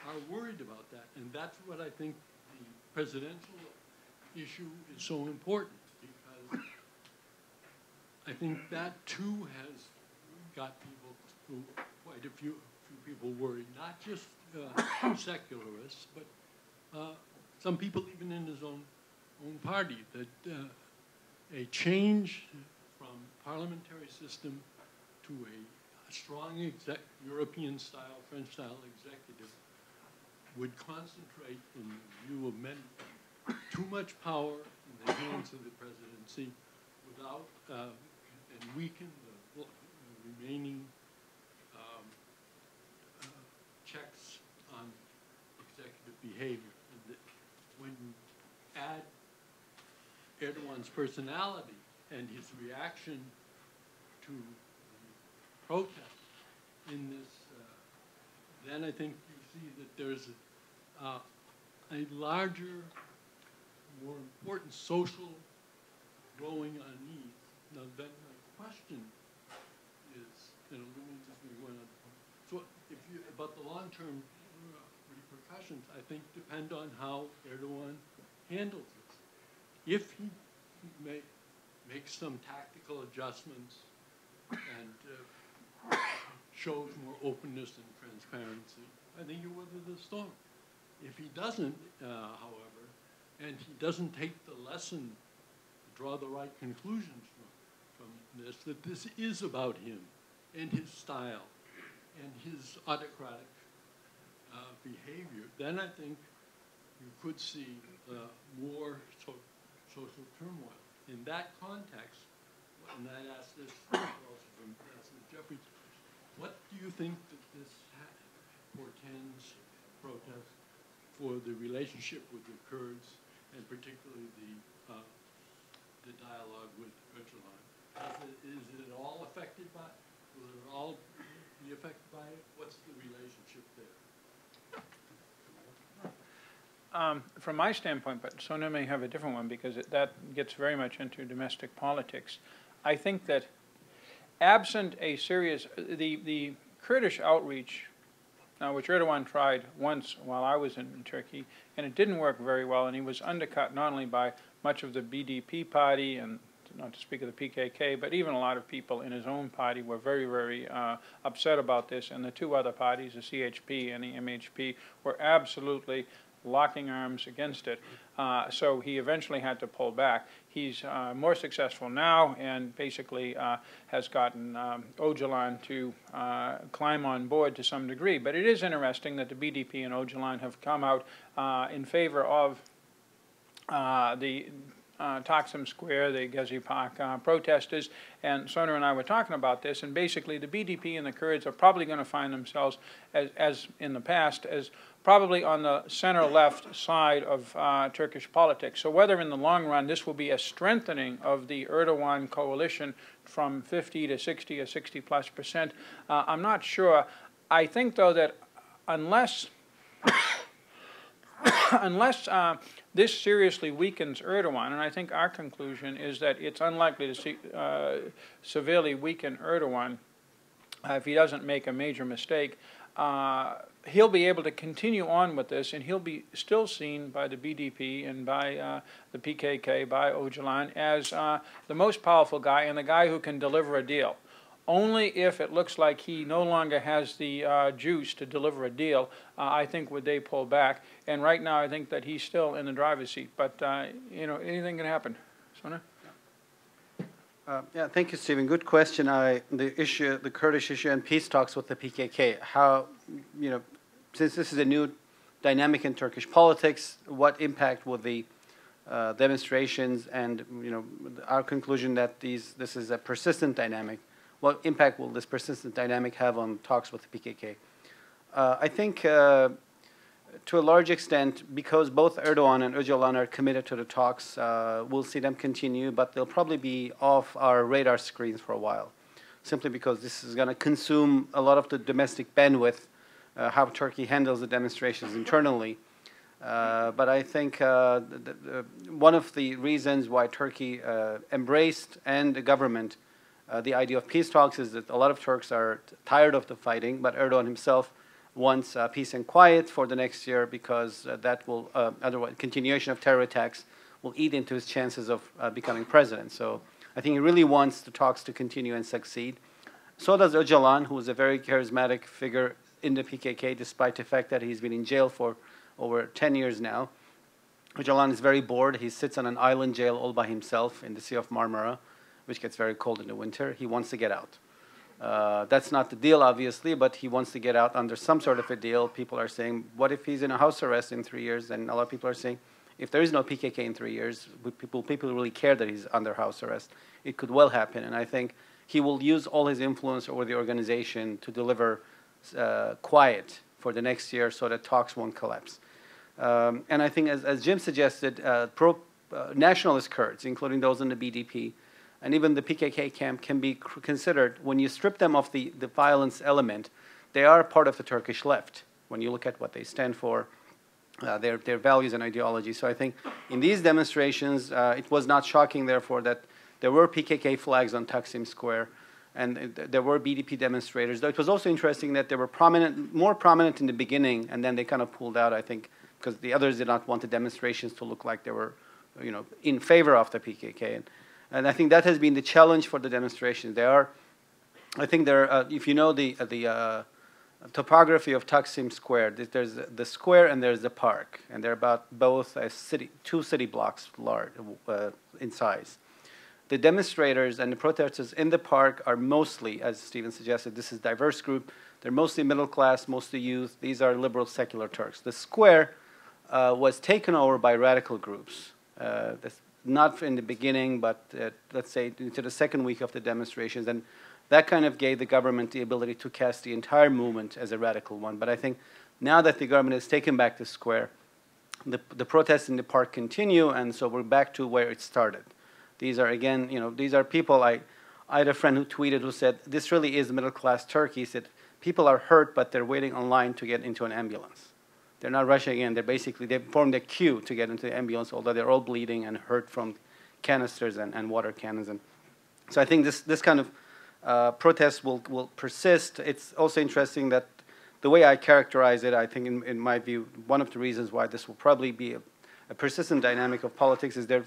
are worried about that. And that's what I think the presidential issue is so important, because I think that too has got people, quite a few people worried, not just secularists, but some people even in his own party, that a change from parliamentary system to a strong European-style, French-style executive would concentrate, in the view of many, too much power in the hands of the presidency without, and weaken the remaining checks on executive behavior. And when you add Erdogan's personality and his reaction to the protest in this, then I think you see that there's a larger, more important social growing unease. Now then the question is, let me just be going on. So if you, about the long-term repercussions, I think depend on how Erdogan handles this. If he makes some tactical adjustments and shows more openness and transparency, I think he'll weather the storm. If he doesn't, however, and he doesn't take the lesson, draw the right conclusions from this, that this is about him and his style and his autocratic behavior, then I think you could see more social turmoil. In that context, and I asked this also from Jeffrey, what do you think that this portends, protest, for the relationship with the Kurds, and particularly the dialogue with Öcalan? Is it all affected by, will it all be affected by it? What's the relationship there? From my standpoint, but Soner may have a different one, because that gets very much into domestic politics. I think that absent a serious, the Kurdish outreach, which Erdogan tried once while I was in Turkey, and it didn't work very well, and he was undercut not only by much of the BDP party, and not to speak of the PKK, but even a lot of people in his own party were very, very upset about this, and the two other parties, the CHP and the MHP, were absolutely locking arms against it. So he eventually had to pull back. He's more successful now, and basically has gotten Öcalan to climb on board to some degree. But it is interesting that the BDP and Öcalan have come out in favor of the Taksim Square, the Gezi Park protesters, and Soner and I were talking about this, and basically the BDP and the Kurds are probably going to find themselves, as in the past, as probably on the center-left side of Turkish politics. So whether in the long run this will be a strengthening of the Erdogan coalition from 50 to 60 or 60+%, I'm not sure. I think, though, that unless this seriously weakens Erdogan, and I think our conclusion is that it's unlikely to severely weaken Erdogan if he doesn't make a major mistake, he'll be able to continue on with this, and he'll be still seen by the BDP and by the PKK, by Öcalan, as the most powerful guy and the guy who can deliver a deal. only if it looks like he no longer has the juice to deliver a deal, I think, would they pull back. And right now, I think that he's still in the driver's seat. But, you know, anything can happen. Soner? Yeah, thank you, Stephen. Good question. The Kurdish issue and peace talks with the PKK. How, you know, since this is a new dynamic in Turkish politics, what impact will the demonstrations and, you know, our conclusion that this is a persistent dynamic, what impact will this persistent dynamic have on talks with the PKK? I think to a large extent, because both Erdogan and Öcalan are committed to the talks, we'll see them continue, but they'll probably be off our radar screens for a while, simply because this is going to consume a lot of the domestic bandwidth, how Turkey handles the demonstrations internally. But I think one of the reasons why Turkey embraced, and the government, the idea of peace talks is that a lot of Turks are tired of the fighting, but Erdogan himself wants peace and quiet for the next year, because that will, otherwise, continuation of terror attacks will eat into his chances of becoming president. So I think he really wants the talks to continue and succeed. So does Öcalan, who is a very charismatic figure in the PKK, despite the fact that he's been in jail for over 10 years now. Öcalan is very bored. He sits on an island jail all by himself in the Sea of Marmara, which gets very cold in the winter. He wants to get out. That's not the deal, obviously, but he wants to get out under some sort of a deal. People are saying, what if he's in a house arrest in 3 years? And a lot of people are saying, if there is no PKK in 3 years, people really care that he's under house arrest. It could well happen. And I think he will use all his influence over the organization to deliver quiet for the next year so that talks won't collapse. And I think, as Jim suggested, nationalist Kurds, including those in the BDP, and even the PKK camp, can be considered, when you strip them of the violence element, they are part of the Turkish left, when you look at what they stand for, their values and ideology. So I think in these demonstrations, it was not shocking, therefore, that there were PKK flags on Taksim Square, and there were BDP demonstrators. Though it was also interesting that they were more prominent in the beginning, and then they kind of pulled out, I think, because the others did not want the demonstrations to look like they were, you know, in favor of the PKK. And I think that has been the challenge for the demonstrations. They are, I think there, if you know the topography of Taksim Square, there's the square and there's the park, and they're about both two city blocks large in size. The demonstrators and the protesters in the park are mostly, as Stephen suggested, this is a diverse group. They're mostly middle class, mostly youth. These are liberal secular Turks. The square was taken over by radical groups. Not in the beginning, but let's say into the second week of the demonstrations. And that kind of gave the government the ability to cast the entire movement as a radical one. But I think now that the government has taken back the square, the protests in the park continue, and so we're back to where it started. These are, again, you know, these are people, I had a friend who tweeted who said, this really is middle-class Turkey. He said, people are hurt, but they're waiting online to get into an ambulance. They're not rushing in. They formed a queue to get into the ambulance, although they're all bleeding and hurt from canisters and water cannons. And so I think this kind of protest will persist. It's also interesting that the way I characterize it, I think in my view, one of the reasons why this will probably be a persistent dynamic of politics is the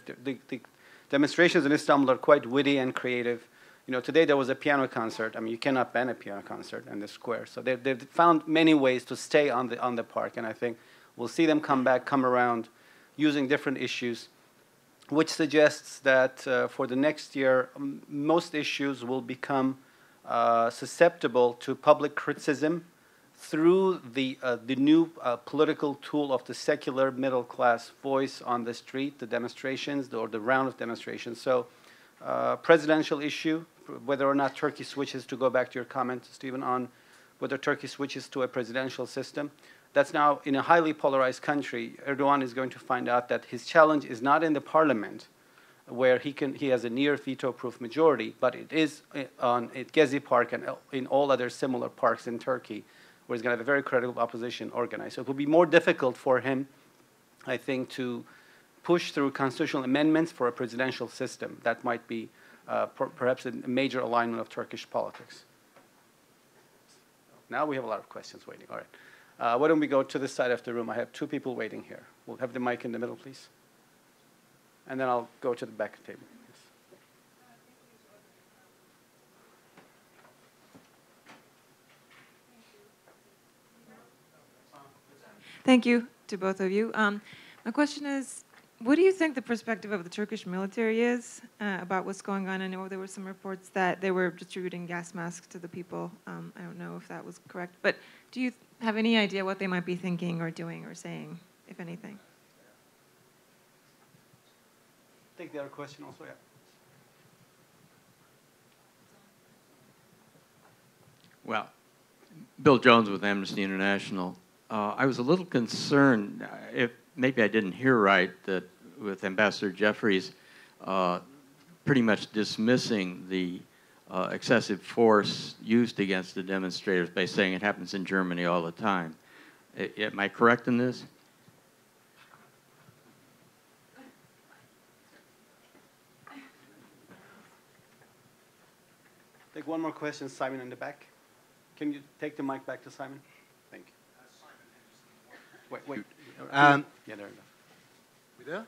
demonstrations in Istanbul are quite witty and creative. You know, today there was a piano concert. I mean, you cannot ban a piano concert in the square. So they've found many ways to stay on the park, and I think we'll see them come around, using different issues, which suggests that for the next year, most issues will become susceptible to public criticism through the new political tool of the secular middle-class voice on the street, the demonstrations, or the round of demonstrations. So presidential issue, whether or not Turkey switches, to go back to your comment, Stephen, on whether Turkey switches to a presidential system. That's now, in a highly polarized country, Erdogan is going to find out that his challenge is not in the parliament, where he has a near veto-proof majority, but it is at Gezi Park and in all other similar parks in Turkey, where he's going to have a very credible opposition organized. So it will be more difficult for him, I think, to push through constitutional amendments for a presidential system. That might be perhaps a major alignment of Turkish politics. Now we have a lot of questions waiting. All right. Why don't we go to this side of the room? I have two people waiting here. We'll have the mic in the middle, please. And then I'll go to the back table. Yes. Thank you to both of you. My question is, what do you think the perspective of the Turkish military is about what's going on? I know there were some reports that they were distributing gas masks to the people. I don't know if that was correct, but do you have any idea what they might be thinking or doing or saying, if anything? Take the other question also, yeah. Well, Bill Jones with Amnesty International. I was a little concerned, if maybe I didn't hear right, that with Ambassador Jeffries pretty much dismissing the excessive force used against the demonstrators by saying it happens in Germany all the time. Am I correct in this? Take one more question, Simon in the back. Can you take the mic back to Simon? Thank you. Wait. Yeah, there we go.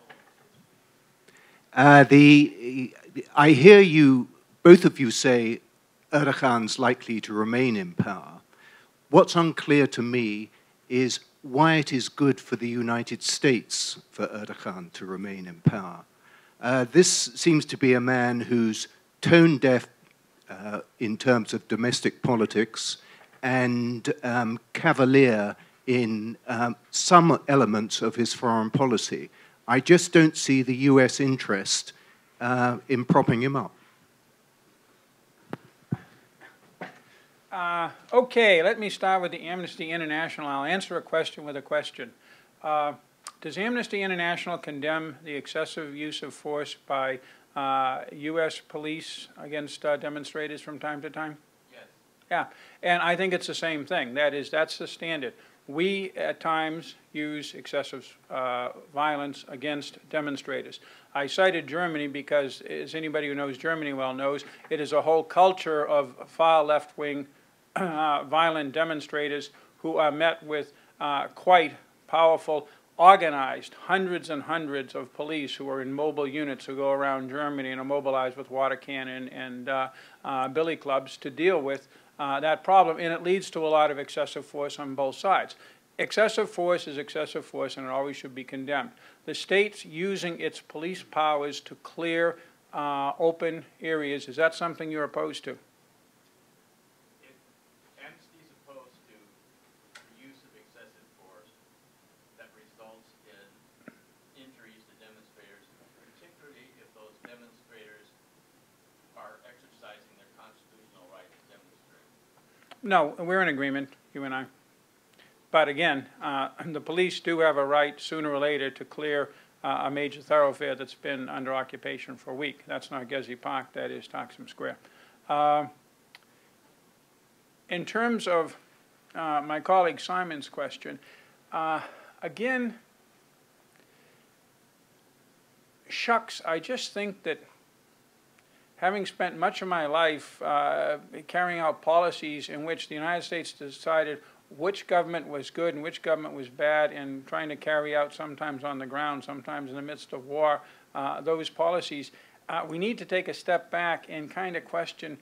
I hear you, both of you say Erdogan's likely to remain in power. What's unclear to me is why it is good for the United States for Erdogan to remain in power. This seems to be a man who's tone deaf in terms of domestic politics and cavalier in some elements of his foreign policy. I just don't see the US interest in propping him up. Okay, let me start with the Amnesty International. I'll answer a question with a question. Does Amnesty International condemn the excessive use of force by US police against demonstrators from time to time? Yes. Yeah, and I think it's the same thing. That is, that's the standard. We, at times, use excessive violence against demonstrators. I cited Germany because, as anybody who knows Germany well knows, it is a whole culture of far left-wing violent demonstrators who are met with quite powerful, organized hundreds and hundreds of police who are in mobile units who go around Germany and are mobilized with water cannon and billy clubs to deal with that problem, and it leads to a lot of excessive force on both sides. Excessive force is excessive force, and it always should be condemned. The state's using its police powers to clear open areas. Is that something you're opposed to? Amnesty is opposed to the use of excessive force that results in injuries to demonstrators, particularly if those demonstrators are exercising their constitutional right to demonstrate. No, we're in agreement, you and I. But again, the police do have a right sooner or later to clear a major thoroughfare that's been under occupation for a week. That's not Gezi Park, that is Taksim Square. In terms of my colleague Simon's question, again, shucks, I just think that having spent much of my life carrying out policies in which the United States decided which government was good and which government was bad, and trying to carry out, sometimes on the ground, sometimes in the midst of war, those policies, we need to take a step back and kind of question,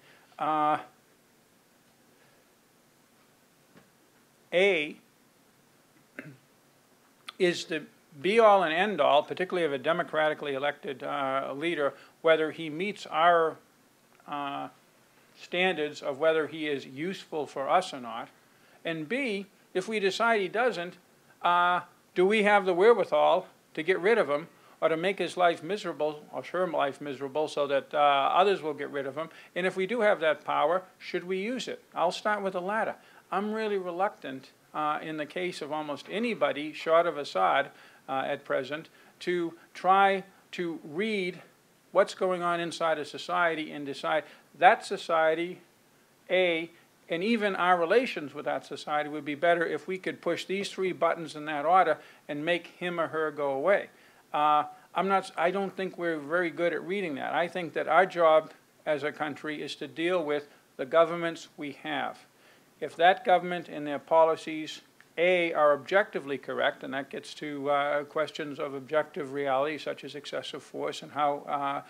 is the be-all and end-all, particularly of a democratically elected leader, whether he meets our standards of whether he is useful for us or not, and B, if we decide he doesn't, do we have the wherewithal to get rid of him or to make his life miserable or her life miserable so that others will get rid of him? And if we do have that power, should we use it? I'll start with the latter. I'm really reluctant in the case of almost anybody short of Assad at present to try to read what's going on inside a society and decide that society, and even our relations with that society would be better if we could push these three buttons in that order and make him or her go away. I don't think we're very good at reading that. I think that our job as a country is to deal with the governments we have. If that government and their policies, are objectively correct, and that gets to questions of objective reality, such as excessive force and how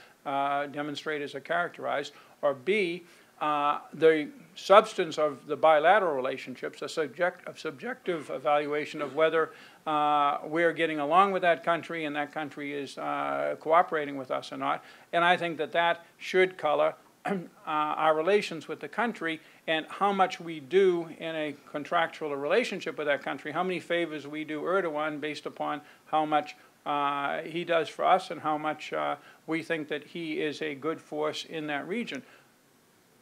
demonstrators are characterized, or B, the substance of the bilateral relationships, a subjective evaluation of whether we're getting along with that country and that country is cooperating with us or not. And I think that that should color our relations with the country and how much we do in a contractual relationship with that country, how many favors we do Erdogan based upon how much he does for us and how much we think that he is a good force in that region.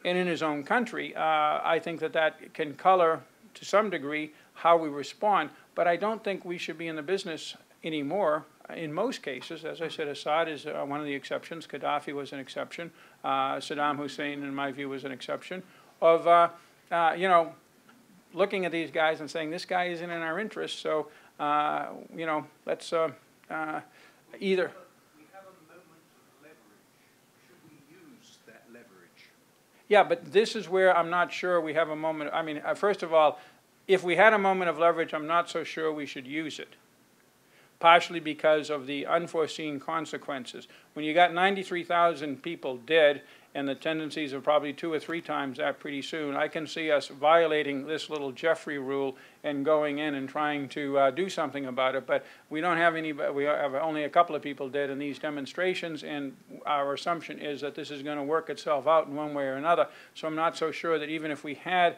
And in his own country, I think that that can color, to some degree, how we respond. But I don't think we should be in the business anymore. In most cases, as I said, Assad is one of the exceptions. Gaddafi was an exception. Saddam Hussein, in my view, was an exception. Of, you know, looking at these guys and saying, this guy isn't in our interest, so, you know, let's either... Yeah, but this is where I'm not sure we have a moment. I mean, first of all, if we had a moment of leverage, I'm not so sure we should use it, partially because of the unforeseen consequences. When you got 93,000 people dead, and the tendencies are probably 2 or 3 times that pretty soon, I can see us violating this little Jeffrey rule and going in and trying to do something about it. But we don't have any, we have only a couple of people dead in these demonstrations, and our assumption is that this is going to work itself out in one way or another. So I'm not so sure that even if we had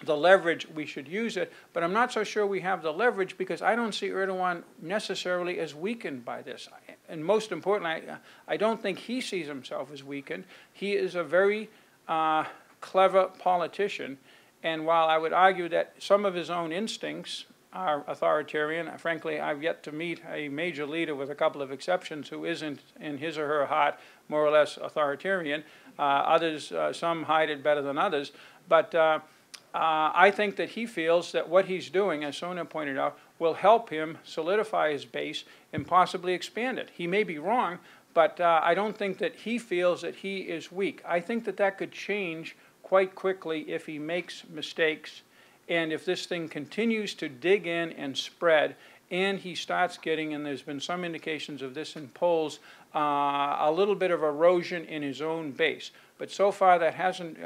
the leverage, we should use it. But I'm not so sure we have the leverage because I don't see Erdogan necessarily as weakened by this. And most importantly, I don't think he sees himself as weakened. He is a very clever politician. And while I would argue that some of his own instincts are authoritarian, frankly, I've yet to meet a major leader, with a couple of exceptions, who isn't in his or her heart more or less authoritarian. Others, some hide it better than others. But I think that he feels that what he's doing, as Soner pointed out, will help him solidify his base and possibly expand it. He may be wrong, but I don't think that he feels that he is weak. I think that that could change quite quickly if he makes mistakes and if this thing continues to dig in and spread and he starts getting, and there's been some indications of this in polls, a little bit of erosion in his own base. But so far that hasn't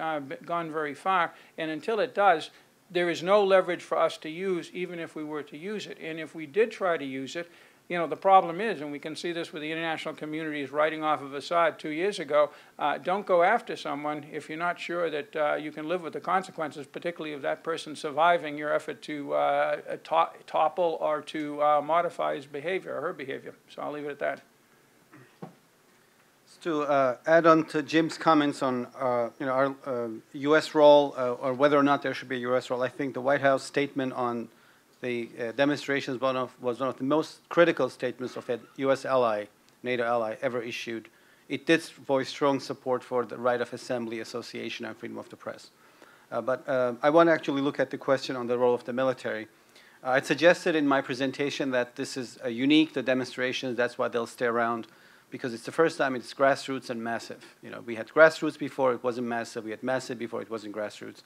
gone very far, and until it does, there is no leverage for us to use, even if we were to use it. And if we did try to use it, you know, the problem is, and we can see this with the international community's writing off of Assad 2 years ago, don't go after someone if you're not sure that you can live with the consequences, particularly of that person surviving your effort to topple or to modify his behavior or her behavior. So I'll leave it at that. To add on to Jim's comments on you know, our U.S. role or whether or not there should be a U.S. role, I think the White House statement on the demonstrations was one of the most critical statements of a U.S. ally, NATO ally, ever issued. It did voice strong support for the right of assembly, association, and freedom of the press. But I want to actually look at the question on the role of the military. I suggested in my presentation that this is unique, the demonstrations, that's why they'll stay around, because it's the first time it's grassroots and massive. You know, we had grassroots before, it wasn't massive. We had massive before, it wasn't grassroots.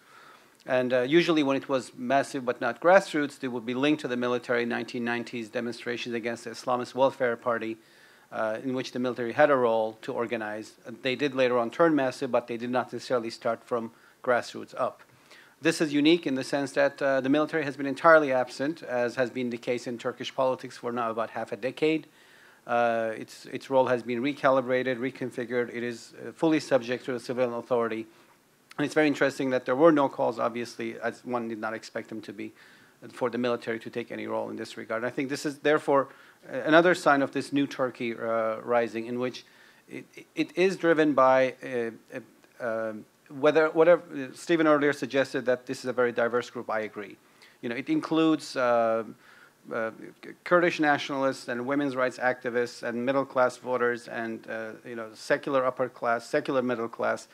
And usually when it was massive but not grassroots, they would be linked to the military 1990s demonstrations against the Islamist Welfare Party, in which the military had a role to organize. They did later on turn massive, but they did not necessarily start from grassroots up. This is unique in the sense that the military has been entirely absent, as has been the case in Turkish politics for now about half a decade. Its role has been recalibrated, reconfigured. It is fully subject to the civilian authority. And it's very interesting that there were no calls, obviously, as one did not expect them to be, for the military to take any role in this regard. And I think this is, therefore, another sign of this new Turkey rising, in which it is driven by whatever Stephen earlier suggested that this is a very diverse group. I agree. You know, it includes Kurdish nationalists and women's rights activists and middle-class voters and you know, secular upper class, secular middle class,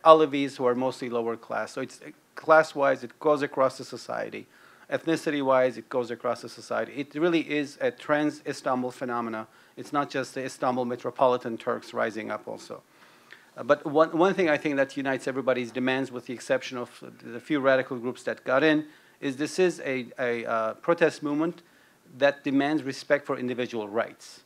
Alevis who are mostly lower class. So it's class-wise, it goes across the society. Ethnicity-wise, it goes across the society. It really is a trans-Istanbul phenomena. It's not just the Istanbul metropolitan Turks rising up also. But one thing I think that unites everybody's demands, with the exception of the few radical groups that got in, is this is a protest movement that demands respect for individual rights.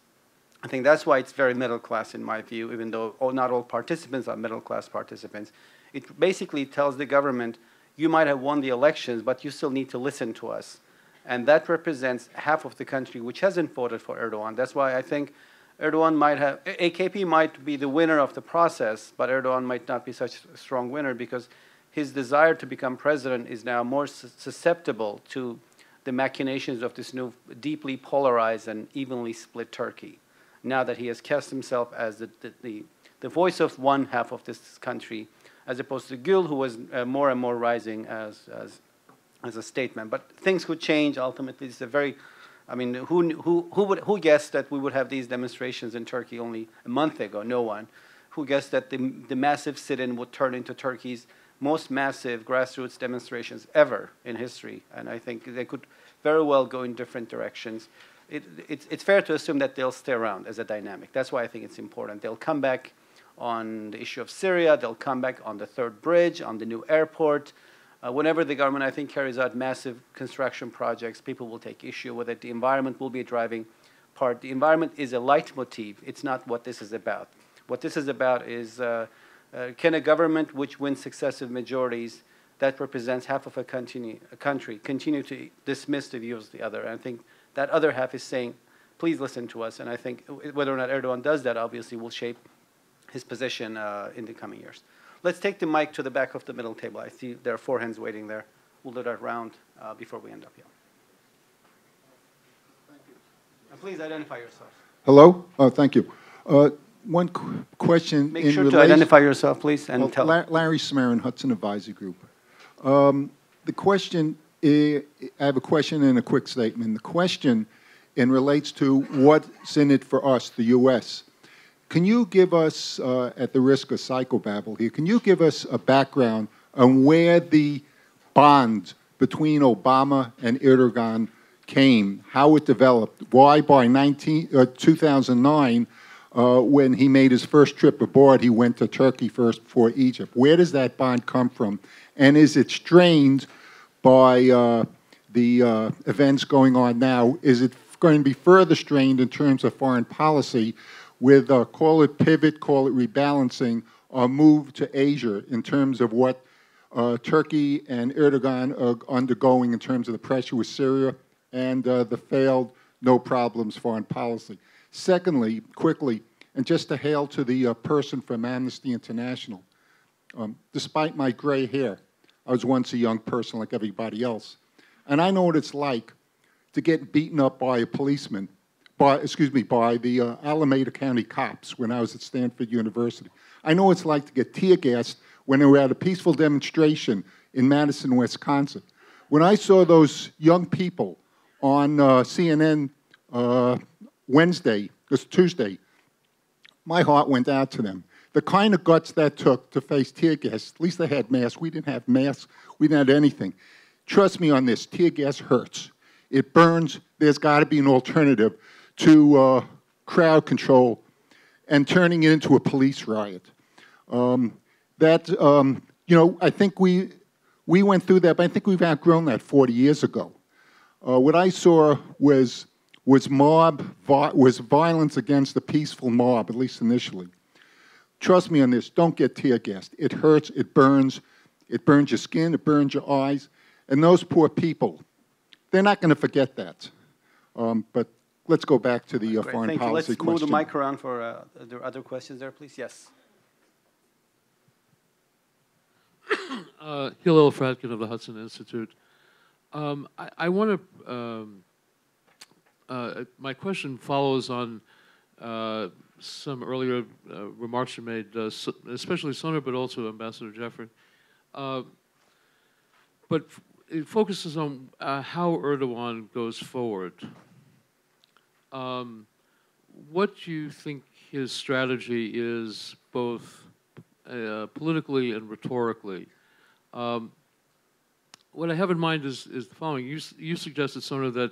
I think that's why it's very middle class in my view, even though not all participants are middle class participants. It basically tells the government, you might have won the elections, but you still need to listen to us. And that represents half of the country which hasn't voted for Erdogan. That's why I think Erdogan might have, AKP might be the winner of the process, but Erdogan might not be such a strong winner because his desire to become president is now more susceptible to the machinations of this new deeply polarized and evenly split Turkey. Now that he has cast himself as the voice of one half of this country, as opposed to Gül, who was more and more rising as a statement. But things could change ultimately. It's a very, I mean, who guessed that we would have these demonstrations in Turkey only a month ago? No one. Who guessed that the massive sit-in would turn into Turkey's most massive grassroots demonstrations ever in history? And I think they could very well go in different directions. It's fair to assume that they'll stay around as a dynamic. That's why I think it's important. They'll come back on the issue of Syria. They'll come back on the third bridge, on the new airport. Whenever the government, I think, carries out massive construction projects, people will take issue with it. The environment will be a driving part. The environment is a leitmotif. It's not what this is about. What this is about is can a government which wins successive majorities that represents half of a country continue to dismiss the views of the other? And I think that other half is saying, please listen to us. And I think whether or not Erdogan does that, obviously, will shape his position in the coming years. Let's take the mic to the back of the middle table. I see there are 4 hands waiting there. We'll do that round before we end up here. Thank you. And please identify yourself. Hello? Thank you. One question. Make sure to identify yourself, please, and tell. Larry Smarin, Hudson Advisory Group. The question, I have a question and a quick statement. The question relates to what's in it for us, the U.S. Can you give us, at the risk of psychobabble here, can you give us a background on where the bond between Obama and Erdogan came, how it developed, why by 2009, when he made his first trip abroad, he went to Turkey first before Egypt. Where does that bond come from? And is it strained by the events going on now? Is it going to be further strained in terms of foreign policy with, call it pivot, call it rebalancing, or move to Asia in terms of what Turkey and Erdogan are undergoing in terms of the pressure with Syria and the failed no problems foreign policy? Secondly, quickly, and just to hail to the person from Amnesty International, despite my gray hair, I was once a young person like everybody else. And I know what it's like to get beaten up by a policeman, by the Alameda County cops when I was at Stanford University. I know what it's like to get tear gassed when they were at a peaceful demonstration in Madison, Wisconsin. When I saw those young people on CNN Tuesday, my heart went out to them. The kind of guts that took to face tear gas, at least they had masks. We didn't have masks. We didn't have anything. Trust me on this, tear gas hurts. It burns. There's got to be an alternative to crowd control and turning it into a police riot. I think we went through that, but I think we've outgrown that 40 years ago. What I saw was violence against the peaceful mob, at least initially. Trust me on this, don't get tear gassed. It hurts, it burns your skin, it burns your eyes, and those poor people, they're not going to forget that. But let's go back to the foreign policy question. Let's move the mic around for are there other questions there, please? Yes. Hillel Fradkin of the Hudson Institute. I want to, my question follows on some earlier remarks you made, especially Soner, but also Ambassador Jeffrey. But it focuses on how Erdogan goes forward. What do you think his strategy is, both politically and rhetorically? What I have in mind is the following. You suggested, Soner, that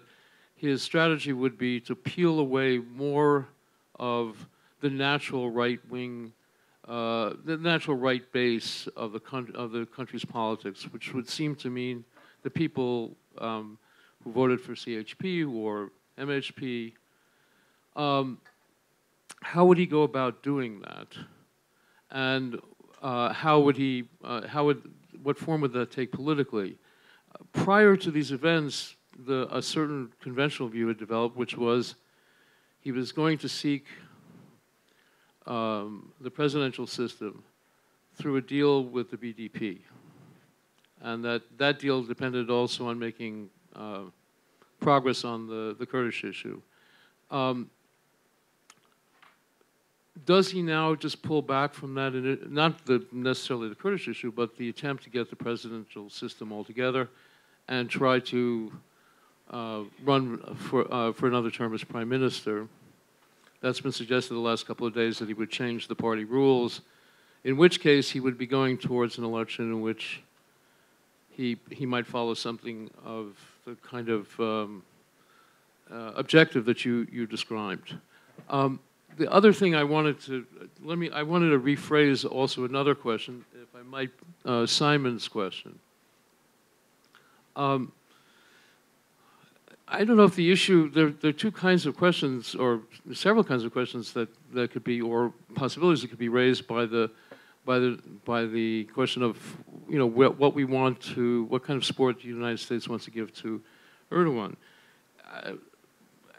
his strategy would be to peel away more of the natural right wing, the natural right base of the country's politics, which would seem to mean the people who voted for CHP or MHP. How would he go about doing that? And what form would that take politically? Prior to these events, a certain conventional view had developed, which was he was going to seek the presidential system through a deal with the BDP. And that deal depended also on making progress on the Kurdish issue. Does he now just pull back from that, not necessarily the Kurdish issue, but the attempt to get the presidential system altogether and try to run for another term as Prime Minister? That's been suggested the last couple of days that he would change the party rules, in which case he would be going towards an election in which he might follow something of the kind of objective that you described. The other thing I wanted to rephrase also another question, if I might, Simon's question. I don't know if the issue, there are two kinds of questions, or several kinds of questions that could be, or possibilities that could be raised by the question of, you know, what we want to, what kind of support the United States wants to give to Erdogan.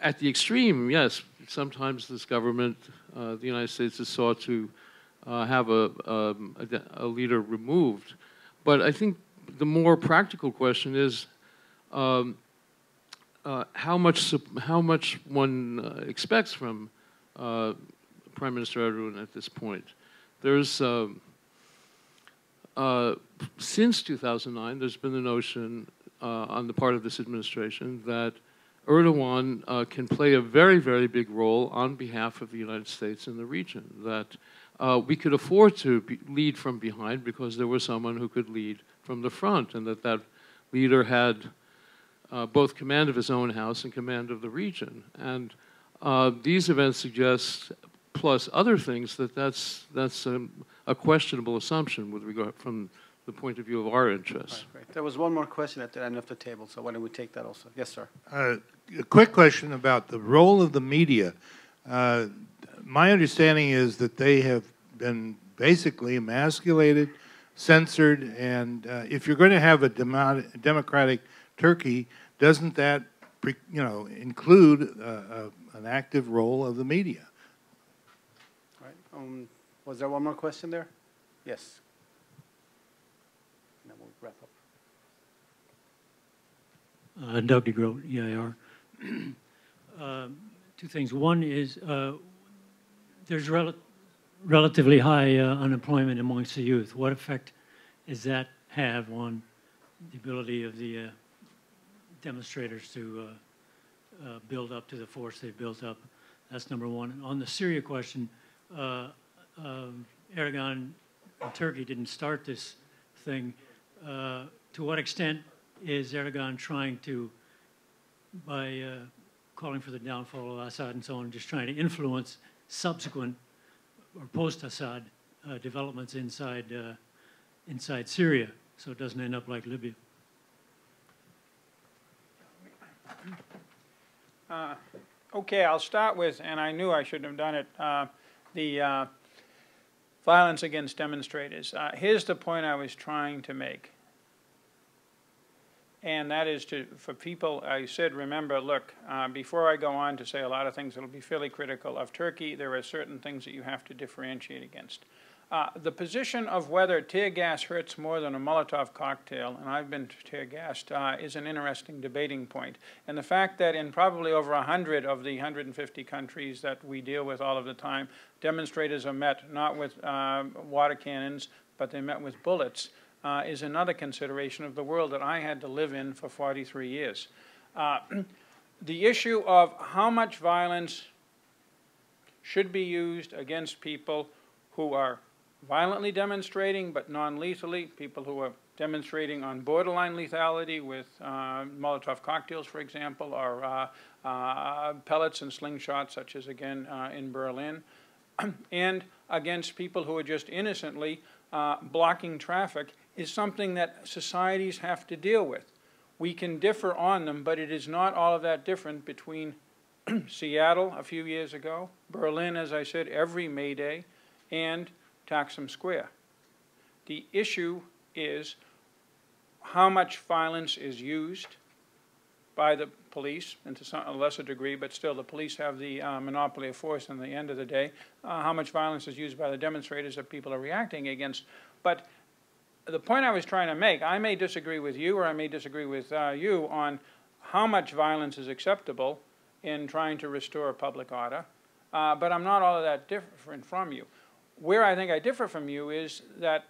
At the extreme, yes, sometimes this government, the United States, has sought to have a leader removed. But I think the more practical question is how much one expects from Prime Minister Erdogan at this point. There's since 2009, there's been the notion on the part of this administration that Erdogan can play a very, very big role on behalf of the United States in the region, that we could afford to lead from behind because there was someone who could lead from the front, and that leader had both command of his own house and command of the region. And these events suggest, plus other things, that's a questionable assumption with regard from the point of view of our interests. Right, great. There was one more question at the end of the table, so why don't we take that also? Yes, sir. A quick question about the role of the media. My understanding is that they have been basically emasculated, censored, and if you're going to have a democratic Turkey, doesn't that include an active role of the media? Right. Was there one more question there? Yes. And then we'll wrap up. Doug DeGroat, EIR. Two things. One is there's relatively high unemployment amongst the youth. What effect does that have on the ability of the demonstrators to build up to the force they've built up? That's number one. And on the Syria question, Erdogan and Turkey didn't start this thing. To what extent is Erdogan trying to, by calling for the downfall of Assad and so on, just trying to influence subsequent or post-Assad developments inside Syria, so it doesn't end up like Libya? Okay, I'll start with, and I knew I shouldn't have done it, the violence against demonstrators. Here's the point I was trying to make. And that is for people, I said, remember, look, before I go on to say a lot of things that will be fairly critical of Turkey, there are certain things that you have to differentiate against. The position of whether tear gas hurts more than a Molotov cocktail, and I've been tear gassed, is an interesting debating point. And the fact that in probably over 100 of the 150 countries that we deal with all of the time, demonstrators are met not with water cannons, but they met with bullets, is another consideration of the world that I had to live in for 43 years. The issue of how much violence should be used against people who are violently demonstrating but non-lethally, people who are demonstrating on borderline lethality with Molotov cocktails, for example, or pellets and slingshots, such as, again, in Berlin, and against people who are just innocently blocking traffic, is something that societies have to deal with. We can differ on them, but it is not all of that different between Seattle a few years ago, Berlin, as I said, every May Day, and Taksim Square. The issue is how much violence is used by the police, and to a lesser degree, but still the police have the monopoly of force in the end of the day, how much violence is used by the demonstrators that people are reacting against. But the point I was trying to make, I may disagree with you or I may disagree with you on how much violence is acceptable in trying to restore public order, but I'm not all of that different from you. Where I think I differ from you is that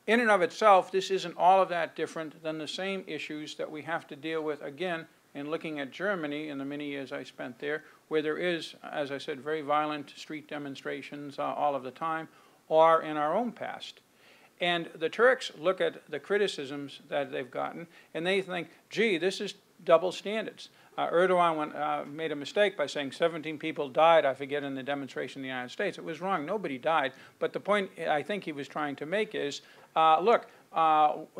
in and of itself, this isn't all of that different than the same issues that we have to deal with, again, in looking at Germany in the many years I spent there, where there is, as I said, very violent street demonstrations all of the time, or in our own past. And the Turks look at the criticisms that they've gotten, and they think, gee, this is double standards. Erdogan made a mistake by saying 17 people died, I forget, in the demonstration in the United States. It was wrong. Nobody died. But the point I think he was trying to make is, look,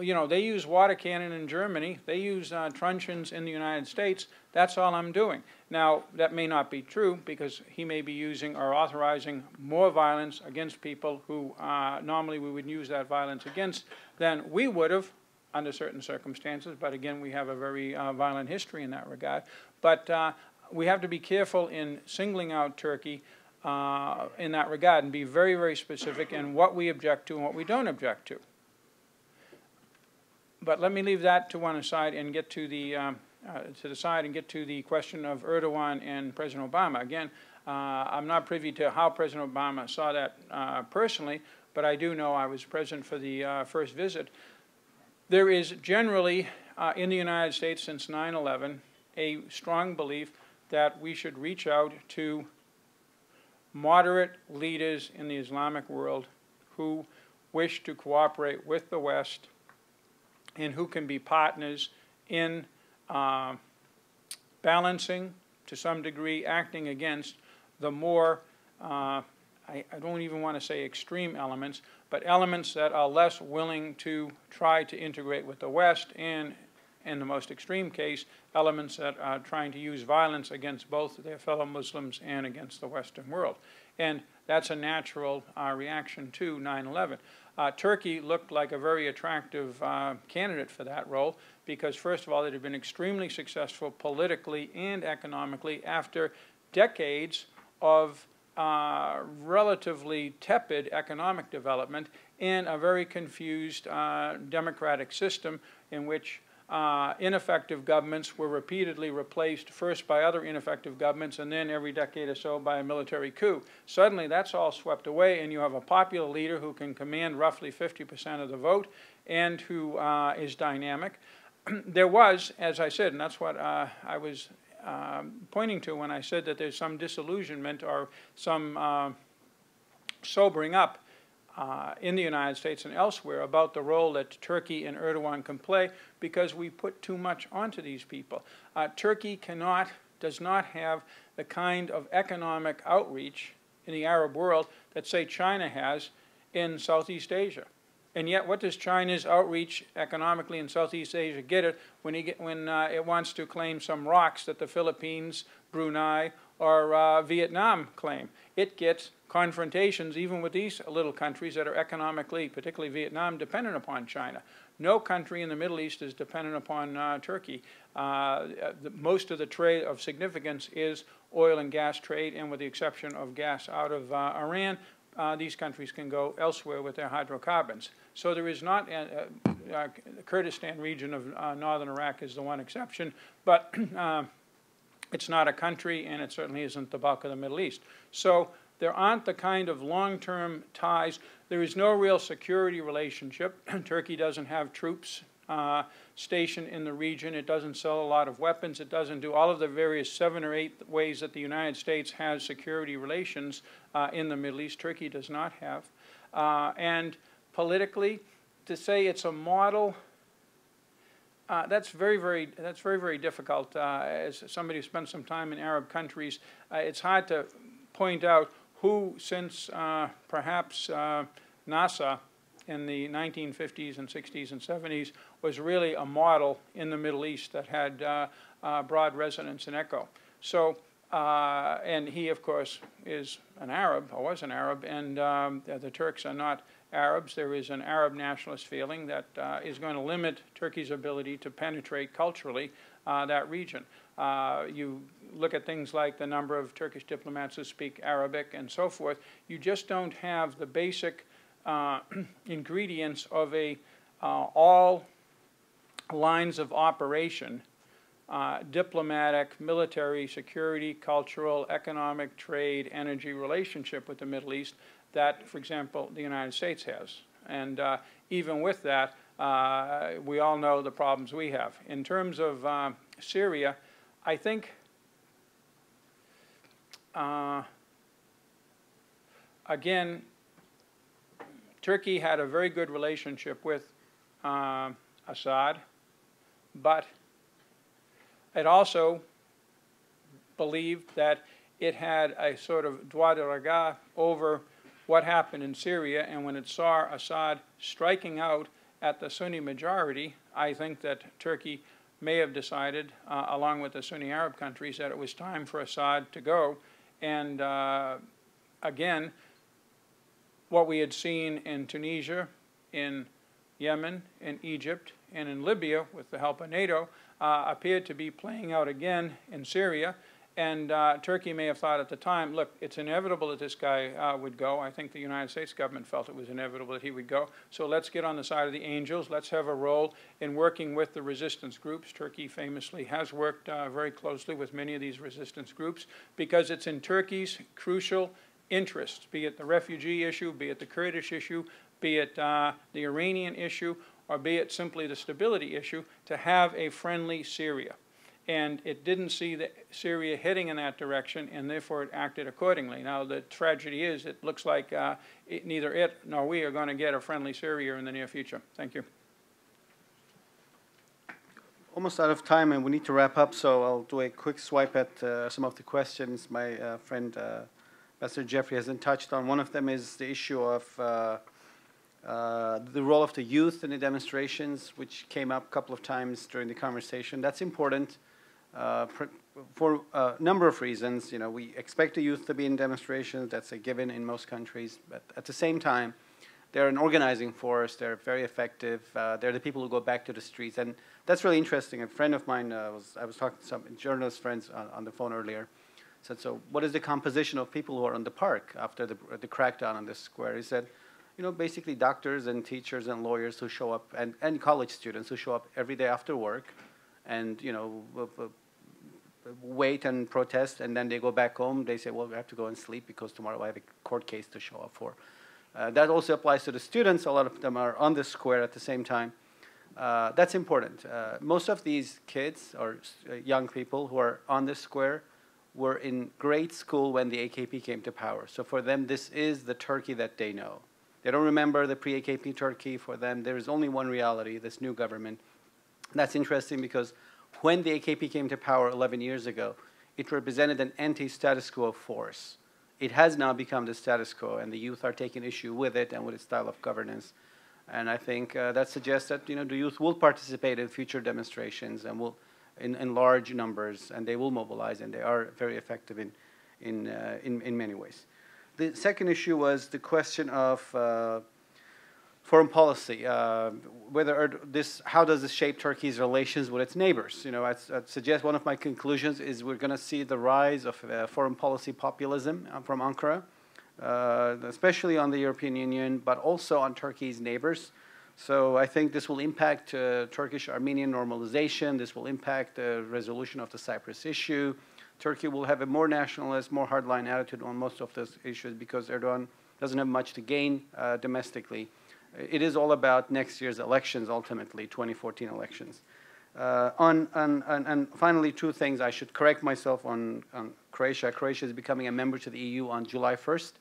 you know, they use water cannon in Germany. They use truncheons in the United States. That's all I'm doing. Now, that may not be true because he may be using or authorizing more violence against people who normally we would use that violence against than we would have under certain circumstances. But again, we have a very violent history in that regard. But we have to be careful in singling out Turkey in that regard and be very, very specific in what we object to and what we don't object to. But let me leave that to one side and get to the question of Erdogan and President Obama. Again, I'm not privy to how President Obama saw that personally, but I do know I was present for the first visit. There is generally, in the United States since 9/11, a strong belief that we should reach out to moderate leaders in the Islamic world who wish to cooperate with the West and who can be partners in balancing, to some degree, acting against the more, I don't even want to say extreme elements, but elements that are less willing to try to integrate with the West, and in the most extreme case, elements that are trying to use violence against both their fellow Muslims and against the Western world. And that's a natural reaction to 9/11. Turkey looked like a very attractive candidate for that role because, first of all, it had been extremely successful politically and economically after decades of relatively tepid economic development and a very confused democratic system in which ineffective governments were repeatedly replaced first by other ineffective governments and then every decade or so by a military coup. Suddenly that's all swept away and you have a popular leader who can command roughly 50% of the vote and who is dynamic. There was, as I said, and that's what I was pointing to when I said that there's some disillusionment or some sobering up in the United States and elsewhere about the role that Turkey and Erdogan can play because we put too much onto these people. Turkey does not have the kind of economic outreach in the Arab world that, say, China has in Southeast Asia. And yet, what does China's outreach economically in Southeast Asia get it when it wants to claim some rocks that the Philippines, Brunei, or Vietnam claim? It gets confrontations even with these little countries that are economically, particularly Vietnam, dependent upon China. No country in the Middle East is dependent upon Turkey. Most of the trade of significance is oil and gas trade, and with the exception of gas out of Iran, these countries can go elsewhere with their hydrocarbons. So there is not, the Kurdistan region of northern Iraq is the one exception, but it's not a country and it certainly isn't the bulk of the Middle East. So there aren't the kind of long-term ties. There is no real security relationship. Turkey doesn't have troops stationed in the region. It doesn't sell a lot of weapons. It doesn't do all of the various 7 or 8 ways that the United States has security relations in the Middle East. Turkey does not have. And politically, to say it's a model, that's very, very difficult. As somebody who spent some time in Arab countries, it's hard to point out who, since perhaps NASA in the 1950s and 60s and 70s, was really a model in the Middle East that had broad resonance and echo. So And he, of course, is an Arab, or was an Arab, and the Turks are not Arabs. There is an Arab nationalist feeling that is going to limit Turkey's ability to penetrate culturally that region. You look at things like the number of Turkish diplomats who speak Arabic and so forth. You just don't have the basic ingredients of a all lines of operation, diplomatic, military, security, cultural, economic, trade, energy relationship with the Middle East that, for example, the United States has. And even with that, we all know the problems we have. In terms of Syria, I think, again, Turkey had a very good relationship with Assad, but it also believed that it had a sort of droit de regard over what happened in Syria, and when it saw Assad striking out at the Sunni majority, I think that Turkey may have decided, along with the Sunni Arab countries, that it was time for Assad to go. And again, what we had seen in Tunisia, in Yemen, in Egypt, and in Libya, with the help of NATO, appeared to be playing out again in Syria. And Turkey may have thought at the time, look, it's inevitable that this guy would go. I think the United States government felt it was inevitable that he would go. So let's get on the side of the angels. Let's have a role in working with the resistance groups. Turkey famously has worked very closely with many of these resistance groups because it's in Turkey's crucial interests, be it the refugee issue, be it the Kurdish issue, be it the Iranian issue, or be it simply the stability issue, to have a friendly Syria. And it didn't see Syria heading in that direction, and therefore it acted accordingly. Now, the tragedy is it looks like neither it nor we are going to get a friendly Syria in the near future. Thank you. Almost out of time, and we need to wrap up, so I'll do a quick swipe at some of the questions my friend Ambassador Jeffrey hasn't touched on. One of them is the issue of the role of the youth in the demonstrations, which came up a couple of times during the conversation. That's important for a number of reasons. You know, we expect the youth to be in demonstrations. That's a given in most countries. But at the same time, they're an organizing force. They're very effective. They're the people who go back to the streets. And that's really interesting. A friend of mine, I was talking to some journalist friends on the phone earlier, said, so what is the composition of people who are on the park after the crackdown on this square? He said, you know, basically doctors and teachers and lawyers who show up, and college students who show up every day after work and, you know, wait and protest, and then they go back home. They say, well, we have to go and sleep because tomorrow I have a court case to show up for. That also applies to the students. A lot of them are on the square at the same time. That's important. Most of these kids or young people who are on the square were in grade school when the AKP came to power. So for them, this is the Turkey that they know. They don't remember the pre-AKP Turkey. For them, there is only one reality, this new government. That's interesting because when the AKP came to power 11 years ago, it represented an anti-status quo force. It has now become the status quo, and the youth are taking issue with it and with its style of governance. And I think that suggests that, you know, the youth will participate in future demonstrations and will, in large numbers, and they will mobilize, and they are very effective in many ways. The second issue was the question of foreign policy. How does this shape Turkey's relations with its neighbors? You know, I'd suggest one of my conclusions is we're going to see the rise of foreign policy populism from Ankara, especially on the European Union, but also on Turkey's neighbors. So I think this will impact Turkish-Armenian normalization. This will impact the resolution of the Cyprus issue. Turkey will have a more nationalist, more hardline attitude on most of those issues because Erdogan doesn't have much to gain domestically. It is all about next year's elections, ultimately, 2014 elections. And finally, two things I should correct myself on Croatia. Croatia is becoming a member to the EU on July 1st,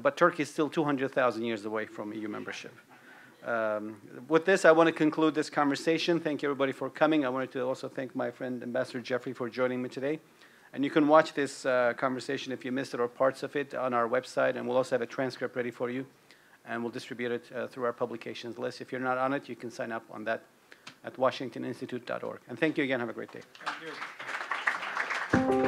but Turkey is still 200,000 years away from EU membership. With this, I want to conclude this conversation. Thank you, everybody, for coming. I wanted to also thank my friend, Ambassador Jeffrey, for joining me today. And you can watch this conversation if you missed it or parts of it on our website, and we'll also have a transcript ready for you, and we'll distribute it through our publications list. If you're not on it, you can sign up on that at washingtoninstitute.org. And thank you again. Have a great day. Thank you.